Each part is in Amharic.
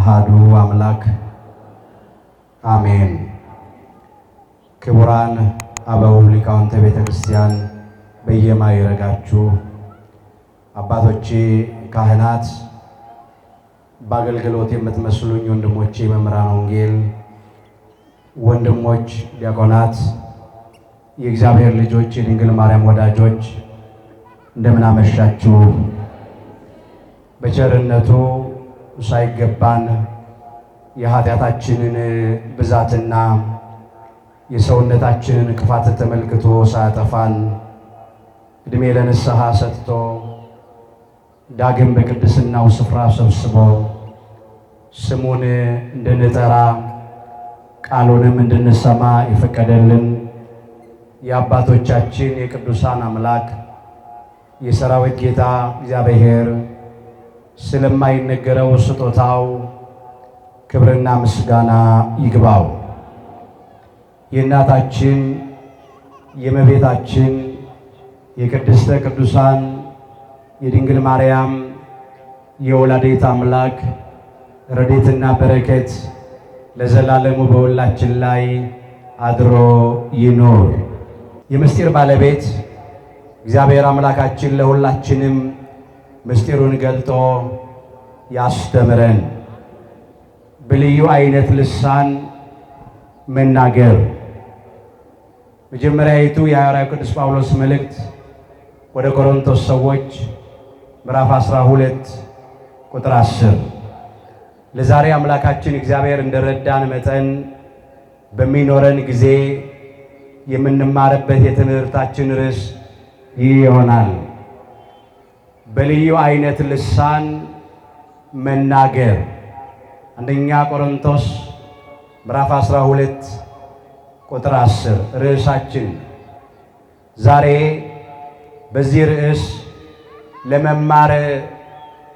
አሃዱ አምላክ አሜን። ክቡራን አበው ሊቃውንተ ቤተ ክርስቲያን በየማይረጋችሁ አባቶቼ ካህናት፣ በአገልግሎት የምትመስሉኝ ወንድሞቼ መምህራን ወንጌል፣ ወንድሞች ዲያቆናት፣ የእግዚአብሔር ልጆች፣ የድንግል ማርያም ወዳጆች እንደምን አመሻችሁ። በቸርነቱ ሳይገባን የኃጢአታችንን ብዛትና የሰውነታችንን ክፋት ተመልክቶ ሳያጠፋን ዕድሜ ለንስሐ ሰጥቶ ዳግም በቅድስናው ስፍራ ሰብስቦ ስሙን እንድንጠራ ቃሉንም እንድንሰማ የፈቀደልን የአባቶቻችን የቅዱሳን አምላክ የሰራዊት ጌታ እግዚአብሔር ስለማይነገረው ስጦታው ክብርና ምስጋና ይግባው። የእናታችን የእመቤታችን የቅድስተ ቅዱሳን የድንግል ማርያም የወላዲተ አምላክ ረድኤትና በረከት ለዘላለሙ በሁላችን ላይ አድሮ ይኖር። የምስጢር ባለቤት እግዚአብሔር አምላካችን ለሁላችንም ምስጢሩን ገልጦ ያስተምረን። በልዩ አይነት ልሳን መናገር መጀመሪያይቱ የሐዋርያው ቅዱስ ጳውሎስ መልእክት ወደ ቆሮንቶስ ሰዎች ምዕራፍ 12 ቁጥር 10። ለዛሬ አምላካችን እግዚአብሔር እንደረዳን መጠን በሚኖረን ጊዜ የምንማርበት የትምህርታችን ርዕስ ይህ ይሆናል። በልዩ አይነት ልሳን መናገር። አንደኛ ቆሮንቶስ ምዕራፍ 12 ቁጥር 10 ርዕሳችን። ዛሬ በዚህ ርዕስ ለመማር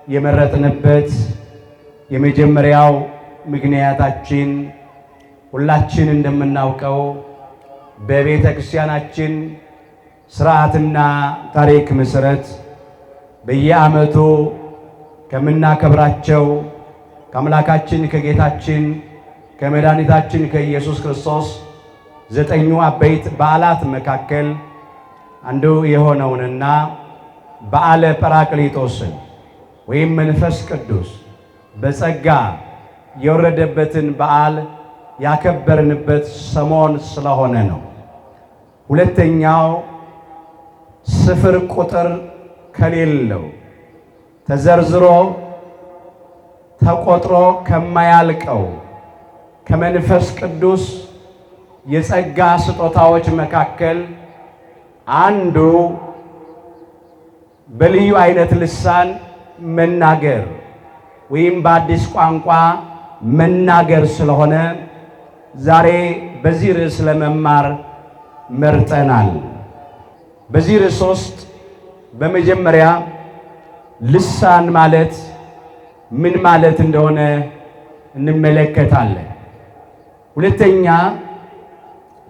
የመረጥንበት የመጀመሪያው ምክንያታችን ሁላችን እንደምናውቀው በቤተ ክርስቲያናችን ሥርዓትና ታሪክ መሠረት በየዓመቱ ከምናከብራቸው ከአምላካችን ከጌታችን ከመድኃኒታችን ከኢየሱስ ክርስቶስ 9 አበይት በዓላት መካከል አንዱ የሆነውንና በዓለ ጰራቅሊጦስን ወይም መንፈስ ቅዱስ በጸጋ የወረደበትን በዓል ያከበርንበት ሰሞን ስለሆነ ነው። ሁለተኛው ስፍር ቁጥር ከሌለው ተዘርዝሮ ተቆጥሮ ከማያልቀው ከመንፈስ ቅዱስ የጸጋ ስጦታዎች መካከል አንዱ በልዩ አይነት ልሳን መናገር ወይም በአዲስ ቋንቋ መናገር ስለሆነ ዛሬ በዚህ ርዕስ ለመማር መርጠናል። በዚህ ርዕስ ውስጥ በመጀመሪያ ልሳን ማለት ምን ማለት እንደሆነ እንመለከታለን። ሁለተኛ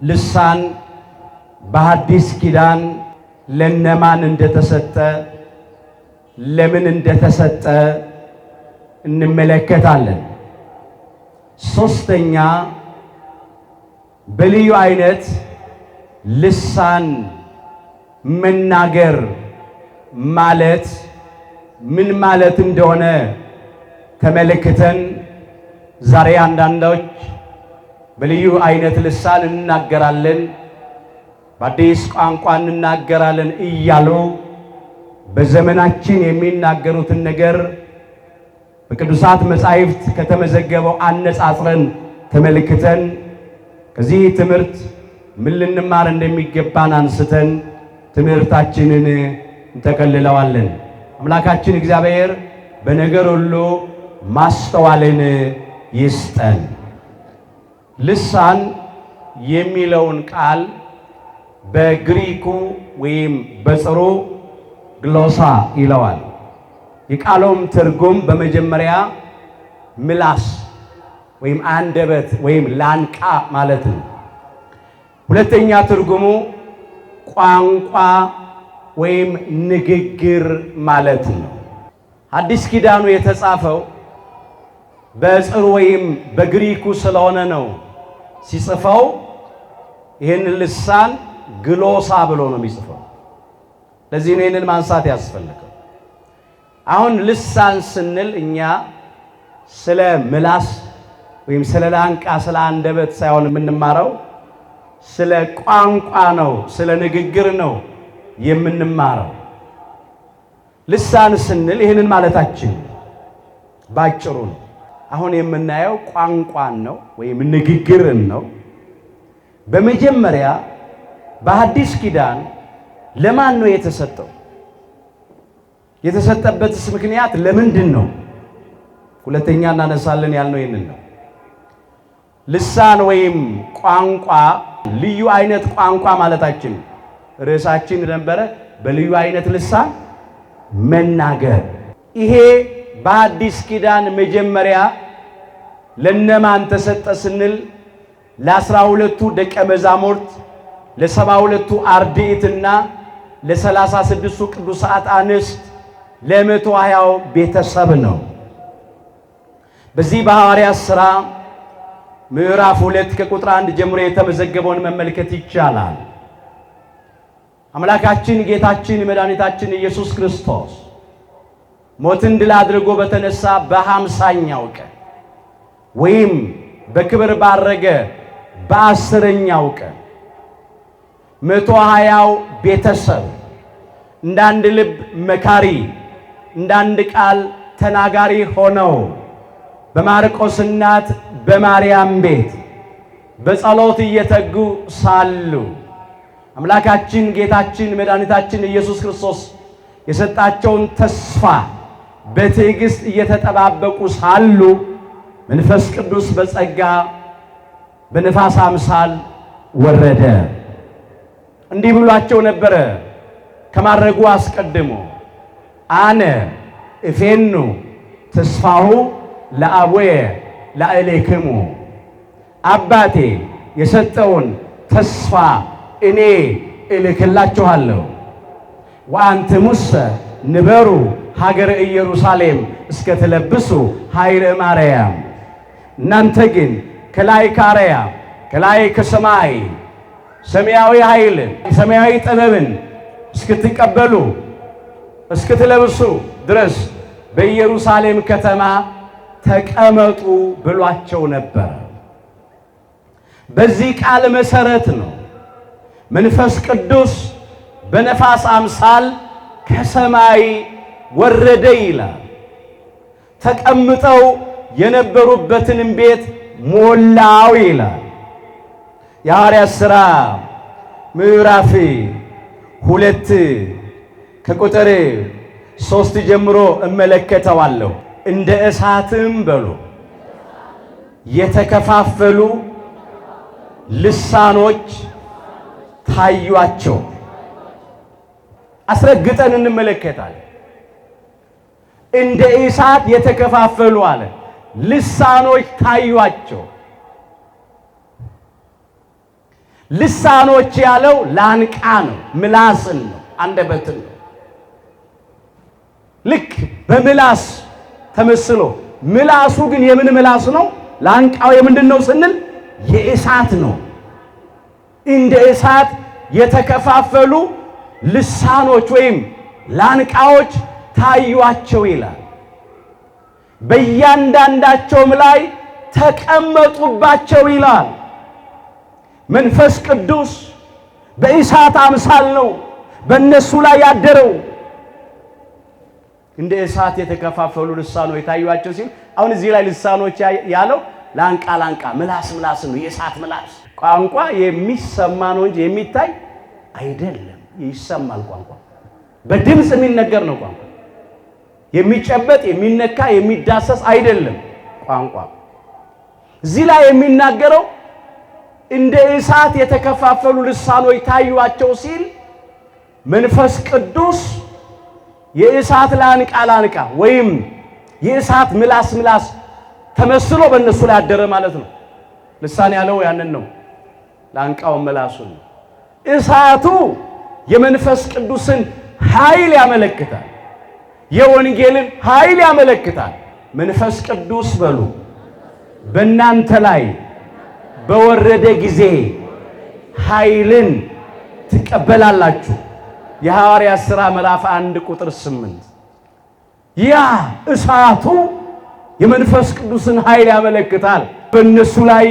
ልሳን በሐዲስ ኪዳን ለነማን እንደተሰጠ ለምን እንደተሰጠ እንመለከታለን። ሶስተኛ በልዩ አይነት ልሳን መናገር ማለት ምን ማለት እንደሆነ ተመልክተን ዛሬ አንዳንዶች በልዩ አይነት ልሳን እንናገራለን፣ በአዲስ ቋንቋ እንናገራለን እያሉ በዘመናችን የሚናገሩትን ነገር በቅዱሳት መጻሕፍት ከተመዘገበው አነጻጽረን ተመልክተን ከዚህ ትምህርት ምን ልንማር እንደሚገባን አንስተን ትምህርታችንን እንጠቀልለዋለን። አምላካችን እግዚአብሔር በነገር ሁሉ ማስተዋልን ይስጠን። ልሳን የሚለውን ቃል በግሪኩ ወይም በጽሩ ግሎሳ ይለዋል። የቃሉም ትርጉም በመጀመሪያ ምላስ ወይም አንደበት ወይም ላንቃ ማለት ነው። ሁለተኛ ትርጉሙ ቋንቋ ወይም ንግግር ማለት ነው። አዲስ ኪዳኑ የተጻፈው በጽር ወይም በግሪኩ ስለሆነ ነው ሲጽፈው ይህን ልሳን ግሎሳ ብሎ ነው የሚጽፈው። ለዚህ ነው ይህንን ማንሳት ያስፈልገው። አሁን ልሳን ስንል እኛ ስለ ምላስ ወይም ስለ ላንቃ ስለ አንደበት ሳይሆን የምንማረው ስለ ቋንቋ ነው፣ ስለ ንግግር ነው የምንማረው። ልሳን ስንል ይህንን ማለታችን ባጭሩ ነው። አሁን የምናየው ቋንቋን ነው ወይም ንግግርን ነው። በመጀመሪያ በአዲስ ኪዳን ለማን ነው የተሰጠው? የተሰጠበትስ ምክንያት ለምንድን ነው? ሁለተኛ እናነሳለን ያልነው ይህንን ነው። ልሳን ወይም ቋንቋ ልዩ አይነት ቋንቋ ማለታችን ርዕሳችን ነበረ። በልዩ አይነት ልሳን መናገር። ይሄ በአዲስ ኪዳን መጀመሪያ ለነማን ተሰጠ ስንል ለ12ቱ ደቀ መዛሙርት፣ ለ72ቱ አርድእትና ለ36ቱ ቅዱሳት አንስት፣ ለ120 ቤተሰብ ነው። በዚህ በሐዋርያት ሥራ ምዕራፍ 2 ከቁጥር 1 ጀምሮ የተመዘገበውን መመልከት ይቻላል። አምላካችን ጌታችን መድኃኒታችን ኢየሱስ ክርስቶስ ሞትን ድል አድርጎ በተነሳ በ50ኛው ቀን ወይም በክብር ባረገ በ10ኛው ቀን 120 ቤተሰብ እንዳንድ ልብ መካሪ እንዳንድ ቃል ተናጋሪ ሆነው በማርቆስ እናት በማርያም ቤት በጸሎት እየተጉ ሳሉ አምላካችን ጌታችን መድኃኒታችን ኢየሱስ ክርስቶስ የሰጣቸውን ተስፋ በትዕግስት እየተጠባበቁ ሳሉ መንፈስ ቅዱስ በጸጋ በነፋስ አምሳል ወረደ። እንዲህ ብሏቸው ነበረ ከማድረጉ አስቀድሞ አነ እፌኑ ተስፋሁ ለአቡየ ላዕሌክሙ፣ አባቴ የሰጠውን ተስፋ እኔ እልክላችኋለሁ። ወአንትሙሰ ንበሩ ሀገረ ኢየሩሳሌም እስከትለብሱ ኃይለ ማርያም፣ እናንተ ግን ከላይ ከአርያም ከላይ ከሰማይ ሰማያዊ ኃይልን ሰማያዊ ጥበብን እስክትቀበሉ እስክትለብሱ ድረስ በኢየሩሳሌም ከተማ ተቀመጡ ብሏቸው ነበር። በዚህ ቃል መሰረት ነው መንፈስ ቅዱስ በነፋስ አምሳል ከሰማይ ወረደ ይላል። ተቀምጠው የነበሩበትን ቤት ሞላው ይላል። የሐዋርያት ሥራ ምዕራፍ 2 ከቁጥር 3 ጀምሮ እመለከተዋለሁ። እንደ እሳትም በሉ የተከፋፈሉ ልሳኖች ታዩአቸው። አስረግጠን እንመለከታለን። እንደ እሳት የተከፋፈሉ አለ ልሳኖች ታዩአቸው። ልሳኖች ያለው ላንቃ ነው፣ ምላስን ነው፣ አንደበትን ነው። ልክ በምላስ ተመስሎ ምላሱ ግን የምን ምላስ ነው? ላንቃው የምንድን ነው ስንል የእሳት ነው። እንደ እሳት የተከፋፈሉ ልሳኖች ወይም ላንቃዎች ታዩአቸው ይላል። በእያንዳንዳቸውም ላይ ተቀመጡባቸው ይላል። መንፈስ ቅዱስ በእሳት አምሳል ነው በእነሱ ላይ ያደረው። እንደ እሳት የተከፋፈሉ ልሳኖች ታዩአቸው ሲል አሁን እዚህ ላይ ልሳኖች ያለው ላንቃ ላንቃ ምላስ ምላስ ነው። የእሳት ምላስ ቋንቋ የሚሰማ ነው እንጂ የሚታይ አይደለም። ይሰማል። ቋንቋ በድምፅ የሚነገር ነው። ቋንቋ የሚጨበጥ የሚነካ የሚዳሰስ አይደለም። ቋንቋ እዚህ ላይ የሚናገረው እንደ እሳት የተከፋፈሉ ልሳኖች ታዩአቸው ሲል መንፈስ ቅዱስ የእሳት ላንቃ ላንቃ ወይም የእሳት ምላስ ምላስ ተመስሎ በእነሱ ላይ አደረ ማለት ነው። ልሳን ያለው ያንን ነው። ላንቃው ምላሱን ነው። እሳቱ የመንፈስ ቅዱስን ኃይል ያመለክታል። የወንጌልን ኃይል ያመለክታል። መንፈስ ቅዱስ በሉ በእናንተ ላይ በወረደ ጊዜ ኃይልን ትቀበላላችሁ። የሐዋርያት ሥራ ምዕራፍ 1 ቁጥር 8 ያ እሳቱ የመንፈስ ቅዱስን ኃይል ያመለክታል። በእነሱ ላይ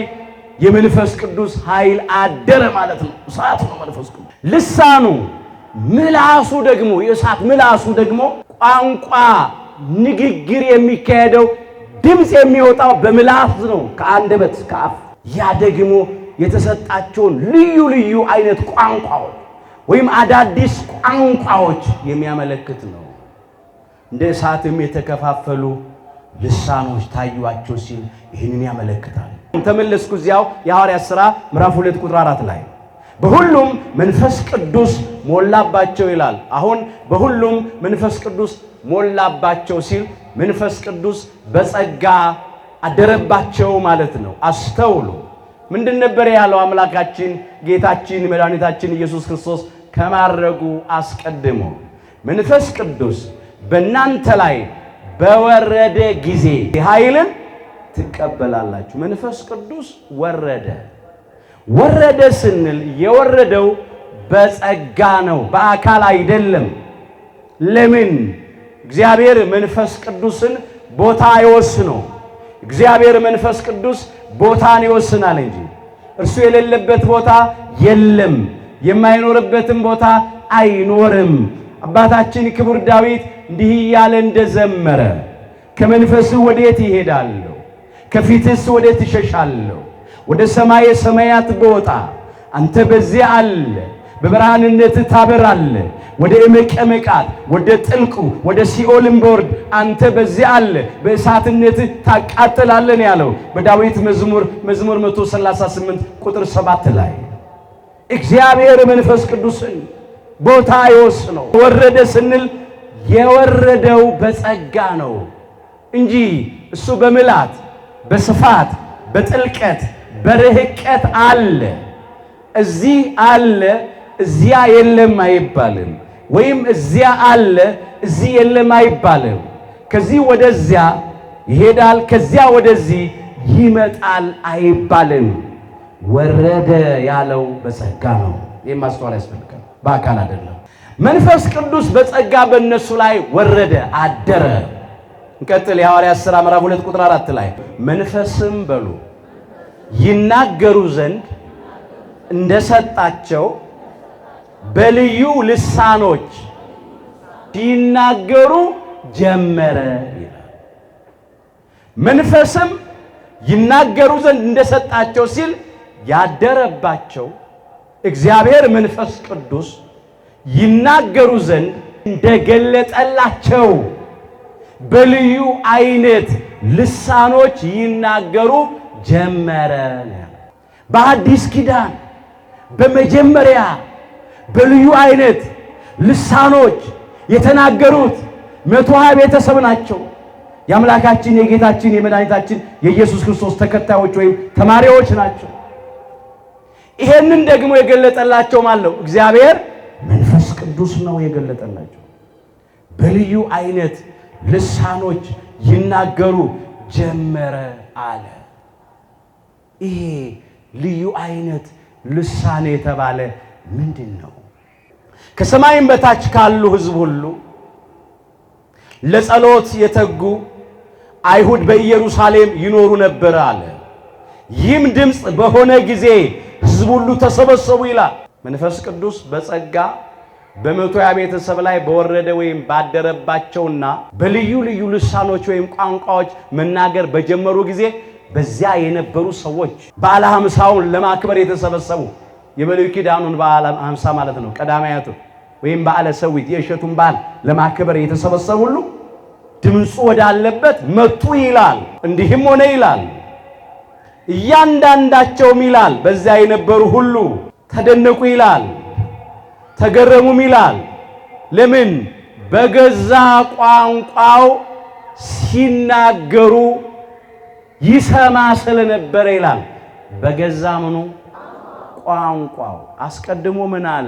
የመንፈስ ቅዱስ ኃይል አደረ ማለት ነው። እሳቱ ነው መንፈስ ቅዱስ። ልሳኑ ምላሱ ደግሞ የእሳት ምላሱ ደግሞ ቋንቋ ንግግር የሚካሄደው ድምፅ የሚወጣው በምላስ ነው ከአንደበት ከአፍ። ያ ደግሞ የተሰጣቸውን ልዩ ልዩ አይነት ቋንቋዎች ወይም አዳዲስ ቋንቋዎች የሚያመለክት ነው። እንደ እሳትም የተከፋፈሉ ልሳኖች ታዩአቸው ሲል ይህንን ያመለክታል። ተመለስኩ እዚያው የሐዋርያት ሥራ ምዕራፍ 2 ቁጥር 4 ላይ በሁሉም መንፈስ ቅዱስ ሞላባቸው ይላል። አሁን በሁሉም መንፈስ ቅዱስ ሞላባቸው ሲል መንፈስ ቅዱስ በጸጋ አደረባቸው ማለት ነው። አስተውሉ። ምንድን ነበር ያለው አምላካችን ጌታችን መድኃኒታችን ኢየሱስ ክርስቶስ ከማረጉ አስቀድሞ መንፈስ ቅዱስ በእናንተ ላይ በወረደ ጊዜ ኃይልን ትቀበላላችሁ። መንፈስ ቅዱስ ወረደ። ወረደ ስንል የወረደው በጸጋ ነው፣ በአካል አይደለም። ለምን? እግዚአብሔር መንፈስ ቅዱስን ቦታ አይወስነው። እግዚአብሔር መንፈስ ቅዱስ ቦታን ይወስናል እንጂ እርሱ የሌለበት ቦታ የለም፣ የማይኖርበትም ቦታ አይኖርም። አባታችን ክቡር ዳዊት እንዲህ እያለ እንደዘመረ ከመንፈስ ወዴት ይሄዳለሁ? ከፊትስ ወዴት እሸሻለሁ? ወደ ሰማየ ሰማያት ብወጣ አንተ በዚያ አለ፣ በብርሃንነት ታበራለህ። ወደ እመቀመቃት ወደ ጥልቁ ወደ ሲኦልም ብወርድ አንተ በዚያ አለ፣ በእሳትነት ታቃጥላለህ ያለው በዳዊት መዝሙር 138 ቁጥር 7 ላይ እግዚአብሔር መንፈስ ቅዱስን ቦታ አይወስነው። ወረደ ስንል የወረደው በጸጋ ነው እንጂ እሱ በምላት በስፋት በጥልቀት በርህቀት አለ። እዚህ አለ እዚያ የለም አይባልም። ወይም እዚያ አለ እዚህ የለም አይባልም። ከዚህ ወደዚያ ይሄዳል፣ ከዚያ ወደዚህ ይመጣል አይባልም። ወረደ ያለው በጸጋ ነው። ይህም ማስተዋል ያስፈልጋል፣ በአካል አይደለም። መንፈስ ቅዱስ በጸጋ በእነሱ ላይ ወረደ፣ አደረ። እንቀጥል። የሐዋርያት ሥራ ምዕራፍ 2 ቁጥር 4 ላይ መንፈስም በሉ ይናገሩ ዘንድ እንደሰጣቸው በልዩ ልሳኖች ሲናገሩ ጀመረ ይላል። መንፈስም ይናገሩ ዘንድ እንደሰጣቸው ሲል ያደረባቸው እግዚአብሔር መንፈስ ቅዱስ ይናገሩ ዘንድ እንደገለጠላቸው በልዩ አይነት ልሳኖች ይናገሩ ጀመረ። በአዲስ ኪዳን በመጀመሪያ በልዩ አይነት ልሳኖች የተናገሩት 120 ቤተሰብ ናቸው። የአምላካችን የጌታችን የመድኃኒታችን የኢየሱስ ክርስቶስ ተከታዮች ወይም ተማሪዎች ናቸው። ይሄንን ደግሞ የገለጠላቸው ማለት ነው እግዚአብሔር መንፈስ ቅዱስ ነው የገለጠላቸው። በልዩ አይነት ልሳኖች ይናገሩ ጀመረ አለ። ይሄ ልዩ አይነት ልሳን የተባለ ምንድን ነው? ከሰማይም በታች ካሉ ሕዝብ ሁሉ ለጸሎት የተጉ አይሁድ በኢየሩሳሌም ይኖሩ ነበር አለ። ይህም ድምፅ በሆነ ጊዜ ሕዝብ ሁሉ ተሰበሰቡ ይላል። መንፈስ ቅዱስ በጸጋ በ120 ቤተሰብ ላይ በወረደ ወይም ባደረባቸውና በልዩ ልዩ ልሳኖች ወይም ቋንቋዎች መናገር በጀመሩ ጊዜ በዚያ የነበሩ ሰዎች በዓለ ሃምሳውን ለማክበር የተሰበሰቡ የብሉይ ኪዳኑን በዓለ ሃምሳ ማለት ነው ቀዳማያቱ ወይም በዓለ ሰዊት የእሸቱን በዓል ለማክበር የተሰበሰቡ ሁሉ ድምፁ ወዳለበት መጡ ይላል። እንዲህም ሆነ ይላል እያንዳንዳቸውም ይላል በዚያ የነበሩ ሁሉ ተደነቁ ይላል፣ ተገረሙም ይላል። ለምን? በገዛ ቋንቋው ሲናገሩ ይሰማ ስለነበረ ይላል። በገዛ ምኑ ቋንቋው አስቀድሞ ምን አለ?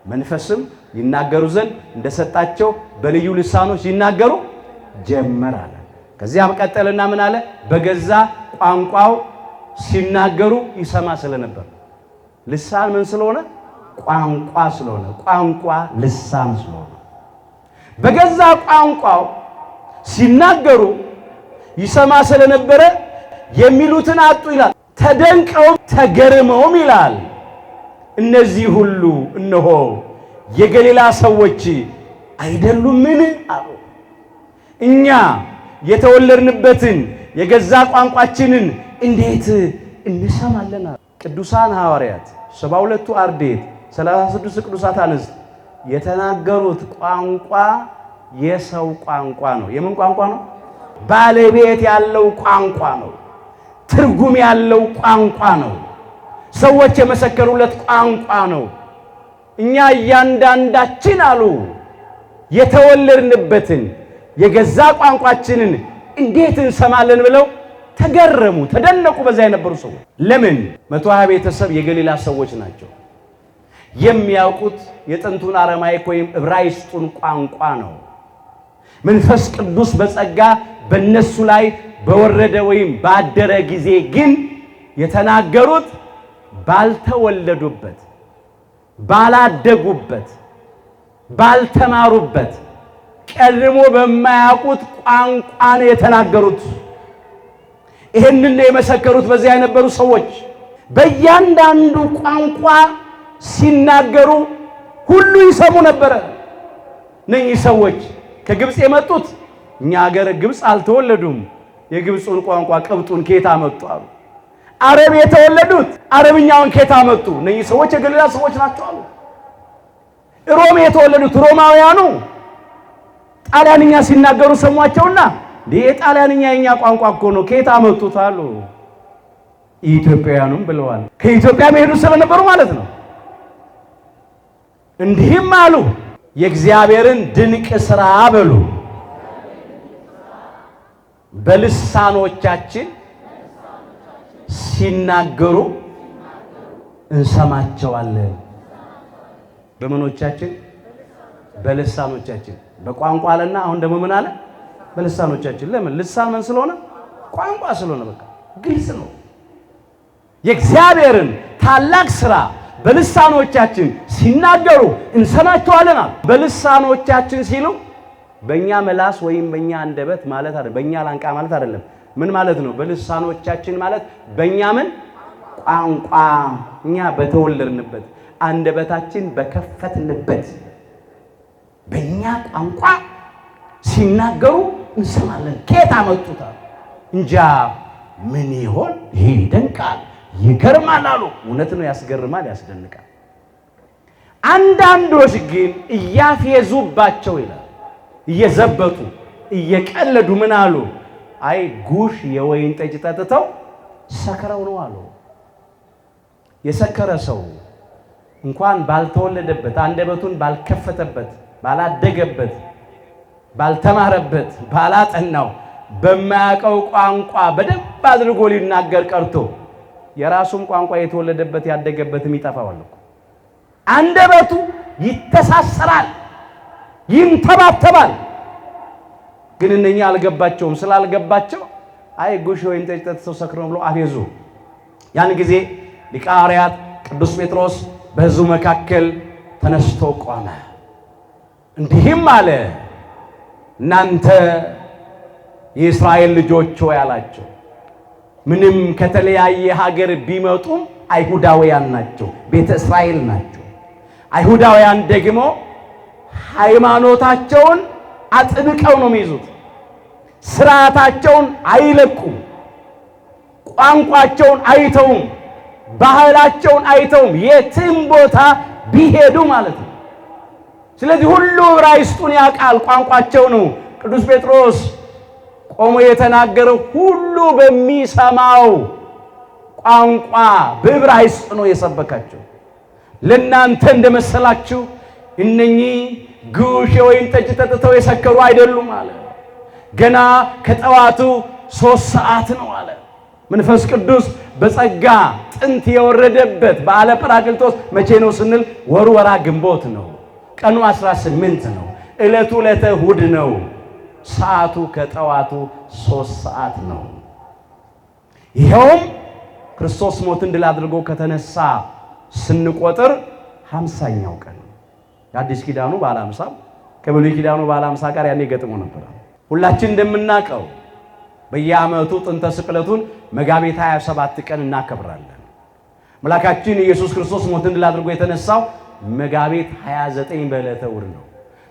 መንፈስም ይናገሩ ዘንድ እንደሰጣቸው በልዩ ልሳኖች ይናገሩ ጀመር አለ። ከዚያ ቀጠለና ምን አለ? በገዛ ቋንቋው ሲናገሩ ይሰማ ስለነበር። ልሳን ምን ስለሆነ? ቋንቋ ስለሆነ። ቋንቋ ልሳን ስለሆነ በገዛ ቋንቋው ሲናገሩ ይሰማ ስለነበረ የሚሉትን አጡ ይላል። ተደንቀው ተገርመውም ይላል እነዚህ ሁሉ እነሆ የገሊላ ሰዎች አይደሉምን አሉ። እኛ የተወለድንበትን የገዛ ቋንቋችንን እንዴት እንሰማለን? ቅዱሳን ሐዋርያት 72ቱ አርድእት 36 ቅዱሳት አንስት የተናገሩት ቋንቋ የሰው ቋንቋ ነው። የምን ቋንቋ ነው? ባለቤት ያለው ቋንቋ ነው። ትርጉም ያለው ቋንቋ ነው። ሰዎች የመሰከሩለት ቋንቋ ነው። እኛ እያንዳንዳችን አሉ የተወለድንበትን የገዛ ቋንቋችንን እንዴት እንሰማለን ብለው ተገረሙ፣ ተደነቁ። በዛ የነበሩ ሰዎች ለምን 120 ቤተሰብ የገሊላ ሰዎች ናቸው። የሚያውቁት የጥንቱን አረማይክ ወይም ዕብራይስጡን ቋንቋ ነው። መንፈስ ቅዱስ በጸጋ በእነሱ ላይ በወረደ ወይም ባደረ ጊዜ ግን የተናገሩት ባልተወለዱበት፣ ባላደጉበት፣ ባልተማሩበት ቀድሞ በማያውቁት ቋንቋ ነው የተናገሩት። ይህንን የመሰከሩት በዚያ የነበሩ ሰዎች በእያንዳንዱ ቋንቋ ሲናገሩ ሁሉ ይሰሙ ነበረ። እነኚህ ሰዎች ከግብፅ የመጡት እኛ ሀገር ግብፅ አልተወለዱም። የግብፁን ቋንቋ ቅብጡን ኬታ መጡ አሉ። አረብ የተወለዱት አረብኛውን ኬታ መጡ። እነኚህ ሰዎች የገሊላ ሰዎች ናቸው አሉ። ሮም የተወለዱት ሮማውያኑ ጣሊያንኛ ሲናገሩ ሰሟቸውና ጣሊያንኛ የኛ ቋንቋ እኮ ነው ኬታ መጡት አሉ። ኢትዮጵያውያኑም ብለዋል። ከኢትዮጵያ መሄዱ ስለነበሩ ማለት ነው። እንዲህም አሉ የእግዚአብሔርን ድንቅ ሥራ በሉ በልሳኖቻችን ሲናገሩ እንሰማቸዋለን። በምኖቻችን? በልሳኖቻችን። በቋንቋ አለና አሁን ደግሞ ምን አለ? በልሳኖቻችን። ለምን? ልሳን ምን ስለሆነ? ቋንቋ ስለሆነ። በቃ ግልጽ ነው። የእግዚአብሔርን ታላቅ ሥራ በልሳኖቻችን ሲናገሩ እንሰማቸዋለን። በልሳኖቻችን ሲሉ በእኛ ምላስ ወይም በእኛ አንደበት ማለት አይደለም፣ በእኛ ላንቃ ማለት አይደለም። ምን ማለት ነው? በልሳኖቻችን ማለት በእኛ ምን ቋንቋ፣ እኛ በተወለድንበት አንደበታችን በከፈትንበት በእኛ ቋንቋ ሲናገሩ እንሰማለን። ከየት አመጡት? እንጃ ምን ይሆን? ይሄ ይደንቃል፣ ይገርማል አሉ። እውነት ነው፣ ያስገርማል፣ ያስደንቃል። አንዳንዶች ግን እያፌዙባቸው ይላል፣ እየዘበጡ እየቀለዱ ምን አሉ? አይ ጉሽ የወይን ጠጅ ጠጥተው ሰክረው ነው አሉ። የሰከረ ሰው እንኳን ባልተወለደበት አንደበቱን ባልከፈተበት ባላደገበት ባልተማረበት ባላጠናው በማያውቀው ቋንቋ በደንብ አድርጎ ሊናገር ቀርቶ የራሱም ቋንቋ የተወለደበት ያደገበትም ይጠፋዋል እኮ። አንደበቱ ይተሳሰራል፣ ይንተባተባል። ግን እነኛ አልገባቸውም። ስላልገባቸው አይ ጉሽ ወይን ጠጅ ጠጥተው ሰክረው ብሎ አፌዙ። ያን ጊዜ ሊቀ ሐዋርያት ቅዱስ ጴጥሮስ በሕዝቡ መካከል ተነስቶ ቆመ፣ እንዲህም አለ፣ እናንተ የእስራኤል ልጆች ሆይ አላቸው። ምንም ከተለያየ ሀገር ቢመጡም አይሁዳውያን ናቸው፣ ቤተ እስራኤል ናቸው። አይሁዳውያን ደግሞ ሃይማኖታቸውን አጥብቀው ነው የሚይዙት። ስርዓታቸውን አይለቁም፣ ቋንቋቸውን አይተውም፣ ባህላቸውን አይተውም፣ የትም ቦታ ቢሄዱ ማለት ነው። ስለዚህ ሁሉ ዕብራይስጡን ያውቃል፣ ቋንቋቸው ነው። ቅዱስ ጴጥሮስ ቆሞ የተናገረው ሁሉ በሚሰማው ቋንቋ በዕብራይስጥ ነው የሰበካቸው። ለእናንተ እንደመሰላችሁ እነኚህ ጉሽ የወይን ጠጅ ጠጥተው የሰከሩ አይደሉም አለ። ገና ከጠዋቱ 3 ሰዓት ነው አለ። መንፈስ ቅዱስ በጸጋ ጥንት የወረደበት በዓለ ጰራቅሊጦስ መቼ ነው ስንል ወሩ ወራ ግንቦት ነው። ቀኑ 18 ነው። ዕለቱ ዕለተ እሑድ ነው። ሰዓቱ ከጠዋቱ 3 ሰዓት ነው። ይሄውም ክርስቶስ ሞትን ድል አድርጎ ከተነሳ ስንቆጥር 50ኛው ቀን ነው። የአዲስ ኪዳኑ በዓለ ሃምሳ ከብሉይ ኪዳኑ በዓለ ሃምሳ ጋር ያኔ ገጥሞ ነበር። ሁላችን እንደምናውቀው በየዓመቱ ጥንተ ስቅለቱን መጋቢት 27 ቀን እናከብራለን። አምላካችን ኢየሱስ ክርስቶስ ሞትን ድል አድርጎ የተነሳው መጋቢት 29 በዕለተ እሑድ ነው።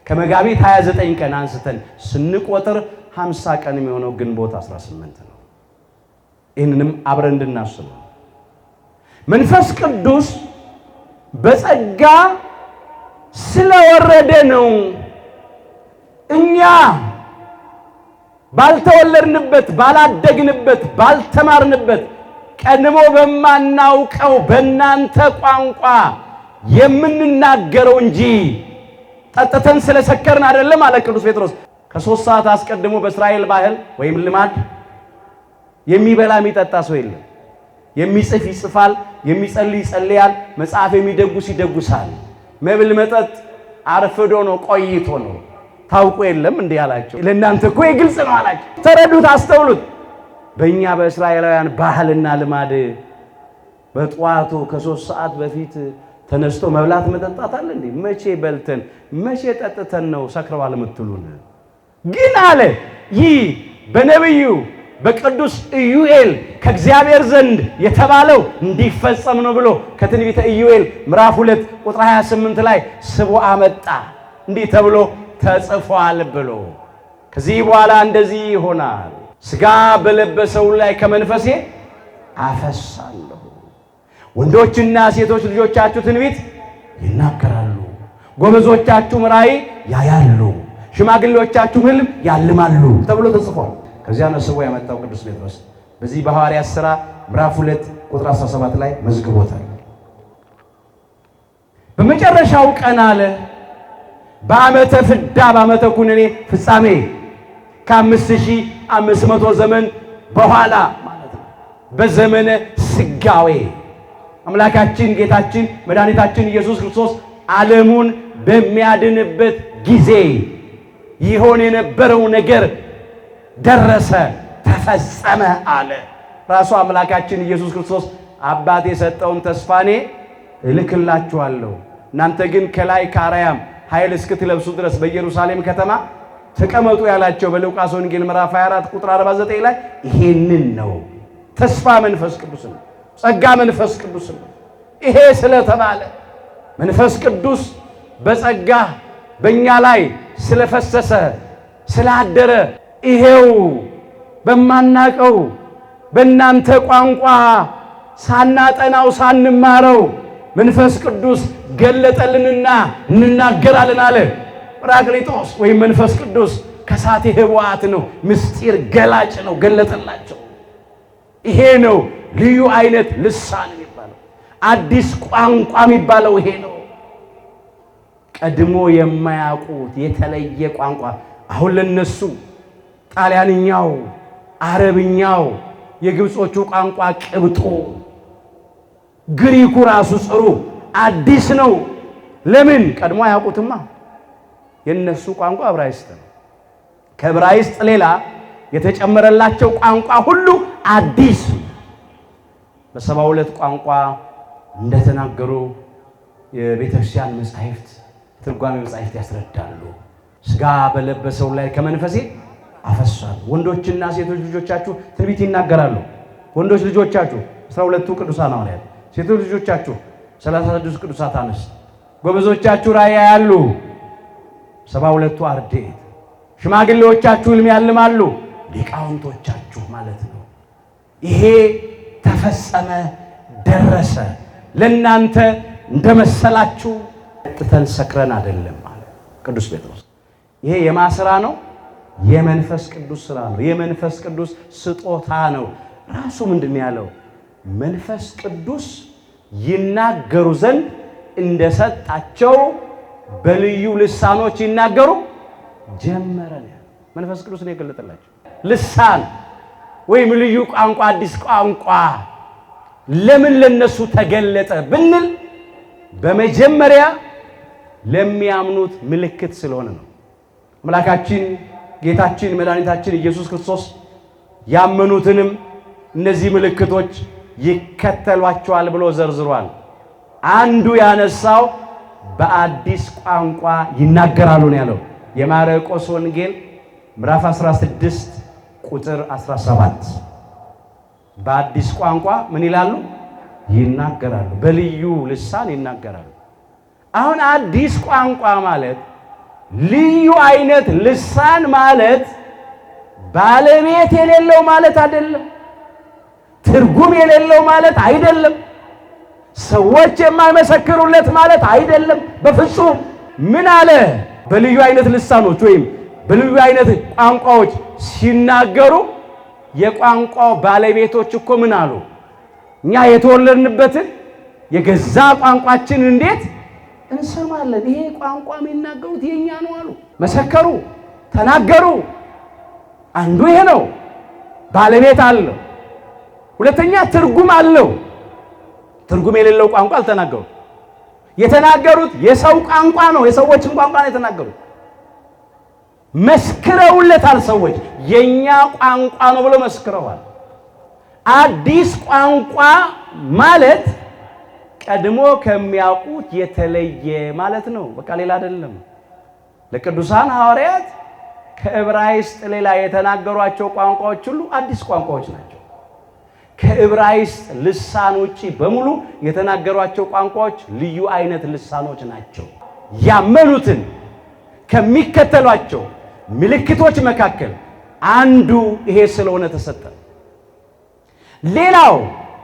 ከመጋቢት 29 ቀን አንስተን ስንቆጥር 50 ቀን የሚሆነው ግንቦት 18 ነው። ይህንንም አብረን እንድናስብ መንፈስ ቅዱስ በጸጋ ስለወረደ ነው። እኛ ባልተወለድንበት፣ ባላደግንበት፣ ባልተማርንበት ቀድሞ በማናውቀው በእናንተ ቋንቋ የምንናገረው እንጂ ጠጥተን ስለሰከርን አይደለም አለ ቅዱስ ጴጥሮስ። ከ3 ሰዓት አስቀድሞ በእስራኤል ባህል ወይም ልማድ የሚበላ የሚጠጣ ሰው የለም። የሚጽፍ ይጽፋል፣ የሚጸልይ ይጸልያል፣ መጽሐፍ የሚደጉስ ይደጉሳል። መብል መጠጥ አርፍዶ ነው ቆይቶ ነው። ታውቁ የለም እንዲህ አላቸው። ለእናንተ እኮ የግልጽ ነው አላቸው። ተረዱት፣ አስተውሉት። በእኛ በእስራኤላውያን ባህልና ልማድ በጠዋቱ ከ3 ሰዓት በፊት ተነስቶ መብላት መጠጣት አለ እንዴ? መቼ በልተን መቼ ጠጥተን ነው ሰክረዋል የምትሉን? ግን አለ ይህ በነቢዩ በቅዱስ ኢዩኤል ከእግዚአብሔር ዘንድ የተባለው እንዲፈጸም ነው ብሎ ከትንቢተ ኢዩኤል ምዕራፍ 2 ቁጥር 28 ላይ ስቦ አመጣ። እንዲህ ተብሎ ተጽፏል ብሎ ከዚህ በኋላ እንደዚህ ይሆናል፣ ሥጋ በለበሰው ላይ ከመንፈሴ አፈሳለሁ፣ ወንዶችና ሴቶች ልጆቻችሁ ትንቢት ይናገራሉ፣ ጎበዞቻችሁም ራእይ ያያሉ፣ ሽማግሌዎቻችሁ ሕልም ያልማሉ ተብሎ ተጽፏል። ከዚያ ነስቦ ያመጣው ቅዱስ ጴጥሮስ በዚህ በሐዋርያት ሥራ ምዕራፍ 2 ቁጥር 17 ላይ መዝግቦታል። በመጨረሻው ቀን አለ በዓመተ ፍዳ በዓመተ ኩነኔ ፍጻሜ ከ5500 ዘመን በኋላ ማለት ነው። በዘመነ ስጋዌ አምላካችን ጌታችን መድኃኒታችን ኢየሱስ ክርስቶስ ዓለሙን በሚያድንበት ጊዜ ይሆን የነበረው ነገር ደረሰ፣ ተፈጸመ አለ። ራሱ አምላካችን ኢየሱስ ክርስቶስ አባቴ የሰጠውን ተስፋኔ እልክላችኋለሁ፣ እናንተ ግን ከላይ ከአርያም ኃይል እስክትለብሱ ድረስ በኢየሩሳሌም ከተማ ተቀመጡ ያላቸው በሉቃስ ወንጌል ምዕራፍ 24 ቁጥር 49 ላይ ይሄንን ነው። ተስፋ መንፈስ ቅዱስ ነው፣ ጸጋ መንፈስ ቅዱስ ነው። ይሄ ስለተባለ መንፈስ ቅዱስ በጸጋ በእኛ ላይ ስለፈሰሰ ስላደረ ይሄው በማናቀው በእናንተ ቋንቋ ሳናጠናው ሳንማረው መንፈስ ቅዱስ ገለጠልንና እንናገራለን አለ። ጰራቅሊጦስ ወይም መንፈስ ቅዱስ ከሳቴ ኅቡዓት ነው፣ ምስጢር ገላጭ ነው፣ ገለጠላቸው። ይሄ ነው ልዩ አይነት ልሳን የሚባለው፣ አዲስ ቋንቋ የሚባለው ይሄ ነው። ቀድሞ የማያውቁት የተለየ ቋንቋ አሁን ለነሱ ጣሊያንኛው፣ አረብኛው፣ የግብጾቹ ቋንቋ ቅብጦ፣ ግሪኩ ራሱ ጽሩ አዲስ ነው። ለምን? ቀድሞ አያውቁትማ። የነሱ ቋንቋ ዕብራይስጥ ነው። ከዕብራይስጥ ሌላ የተጨመረላቸው ቋንቋ ሁሉ አዲስ። በ72 ቋንቋ እንደተናገሩ የቤተክርስቲያን መጻሕፍት ትርጓሜ መጻሕፍት ያስረዳሉ። ሥጋ በለበሰው ላይ ከመንፈሴ አፈሳለሁ፣ ወንዶችና ሴቶች ልጆቻችሁ ትንቢት ይናገራሉ። ወንዶች ልጆቻችሁ 12ቱ ቅዱሳን ሐዋርያት፣ ሴቶች ልጆቻችሁ 36 ቅዱሳት አንስት፣ ጎበዞቻችሁ ራእይ ያያሉ 72ቱ አርድእት፣ ሽማግሌዎቻችሁ ሕልም ያልማሉ፣ ሊቃውንቶቻችሁ ማለት ነው። ይሄ ተፈጸመ፣ ደረሰ። ለእናንተ እንደመሰላችሁ ጥተን ሰክረን አይደለም አለ ቅዱስ ጴጥሮስ። ይሄ የማስራ ነው፣ የመንፈስ ቅዱስ ስራ ነው። የመንፈስ ቅዱስ ስጦታ ነው። ራሱ ምንድን ያለው? መንፈስ ቅዱስ ይናገሩ ዘንድ እንደሰጣቸው በልዩ ልሳኖች ይናገሩ ጀመረ። መንፈስ ቅዱስ ነው የገለጠላቸው። ልሳን ወይም ልዩ ቋንቋ፣ አዲስ ቋንቋ ለምን ለነሱ ተገለጠ ብንል በመጀመሪያ ለሚያምኑት ምልክት ስለሆነ ነው። አምላካችን ጌታችን መድኃኒታችን ኢየሱስ ክርስቶስ ያመኑትንም እነዚህ ምልክቶች ይከተሏቸዋል ብሎ ዘርዝሯል። አንዱ ያነሳው በአዲስ ቋንቋ ይናገራሉ ነው ያለው። የማርቆስ ወንጌል ምዕራፍ 16 ቁጥር 17 በአዲስ ቋንቋ ምን ይላሉ? ይናገራሉ። በልዩ ልሳን ይናገራሉ። አሁን አዲስ ቋንቋ ማለት ልዩ አይነት ልሳን ማለት ባለቤት የሌለው ማለት አይደለም። ትርጉም የሌለው ማለት አይደለም። ሰዎች የማይመሰክሩለት ማለት አይደለም። በፍጹም ምን አለ? በልዩ አይነት ልሳኖች ወይም በልዩ አይነት ቋንቋዎች ሲናገሩ የቋንቋው ባለቤቶች እኮ ምን አሉ? እኛ የተወለድንበትን የገዛ ቋንቋችን እንዴት እንሰማለን? ይሄ ቋንቋ የሚናገሩት የኛ ነው አሉ። መሰከሩ፣ ተናገሩ። አንዱ ይሄ ነው። ባለቤት አለው። ሁለተኛ ትርጉም አለው። ትርጉም የሌለው ቋንቋ አልተናገሩም። የተናገሩት የሰው ቋንቋ ነው። የሰዎችን ቋንቋ ነው የተናገሩት። መስክረውለታል። ሰዎች የኛ ቋንቋ ነው ብለው መስክረዋል። አዲስ ቋንቋ ማለት ቀድሞ ከሚያውቁት የተለየ ማለት ነው። በቃ ሌላ አይደለም። ለቅዱሳን ሐዋርያት ከዕብራይስጥ ሌላ የተናገሯቸው ቋንቋዎች ሁሉ አዲስ ቋንቋዎች ናቸው። ከዕብራይስጥ ልሳን ውጪ በሙሉ የተናገሯቸው ቋንቋዎች ልዩ አይነት ልሳኖች ናቸው። ያመኑትን ከሚከተሏቸው ምልክቶች መካከል አንዱ ይሄ ስለሆነ ተሰጠ። ሌላው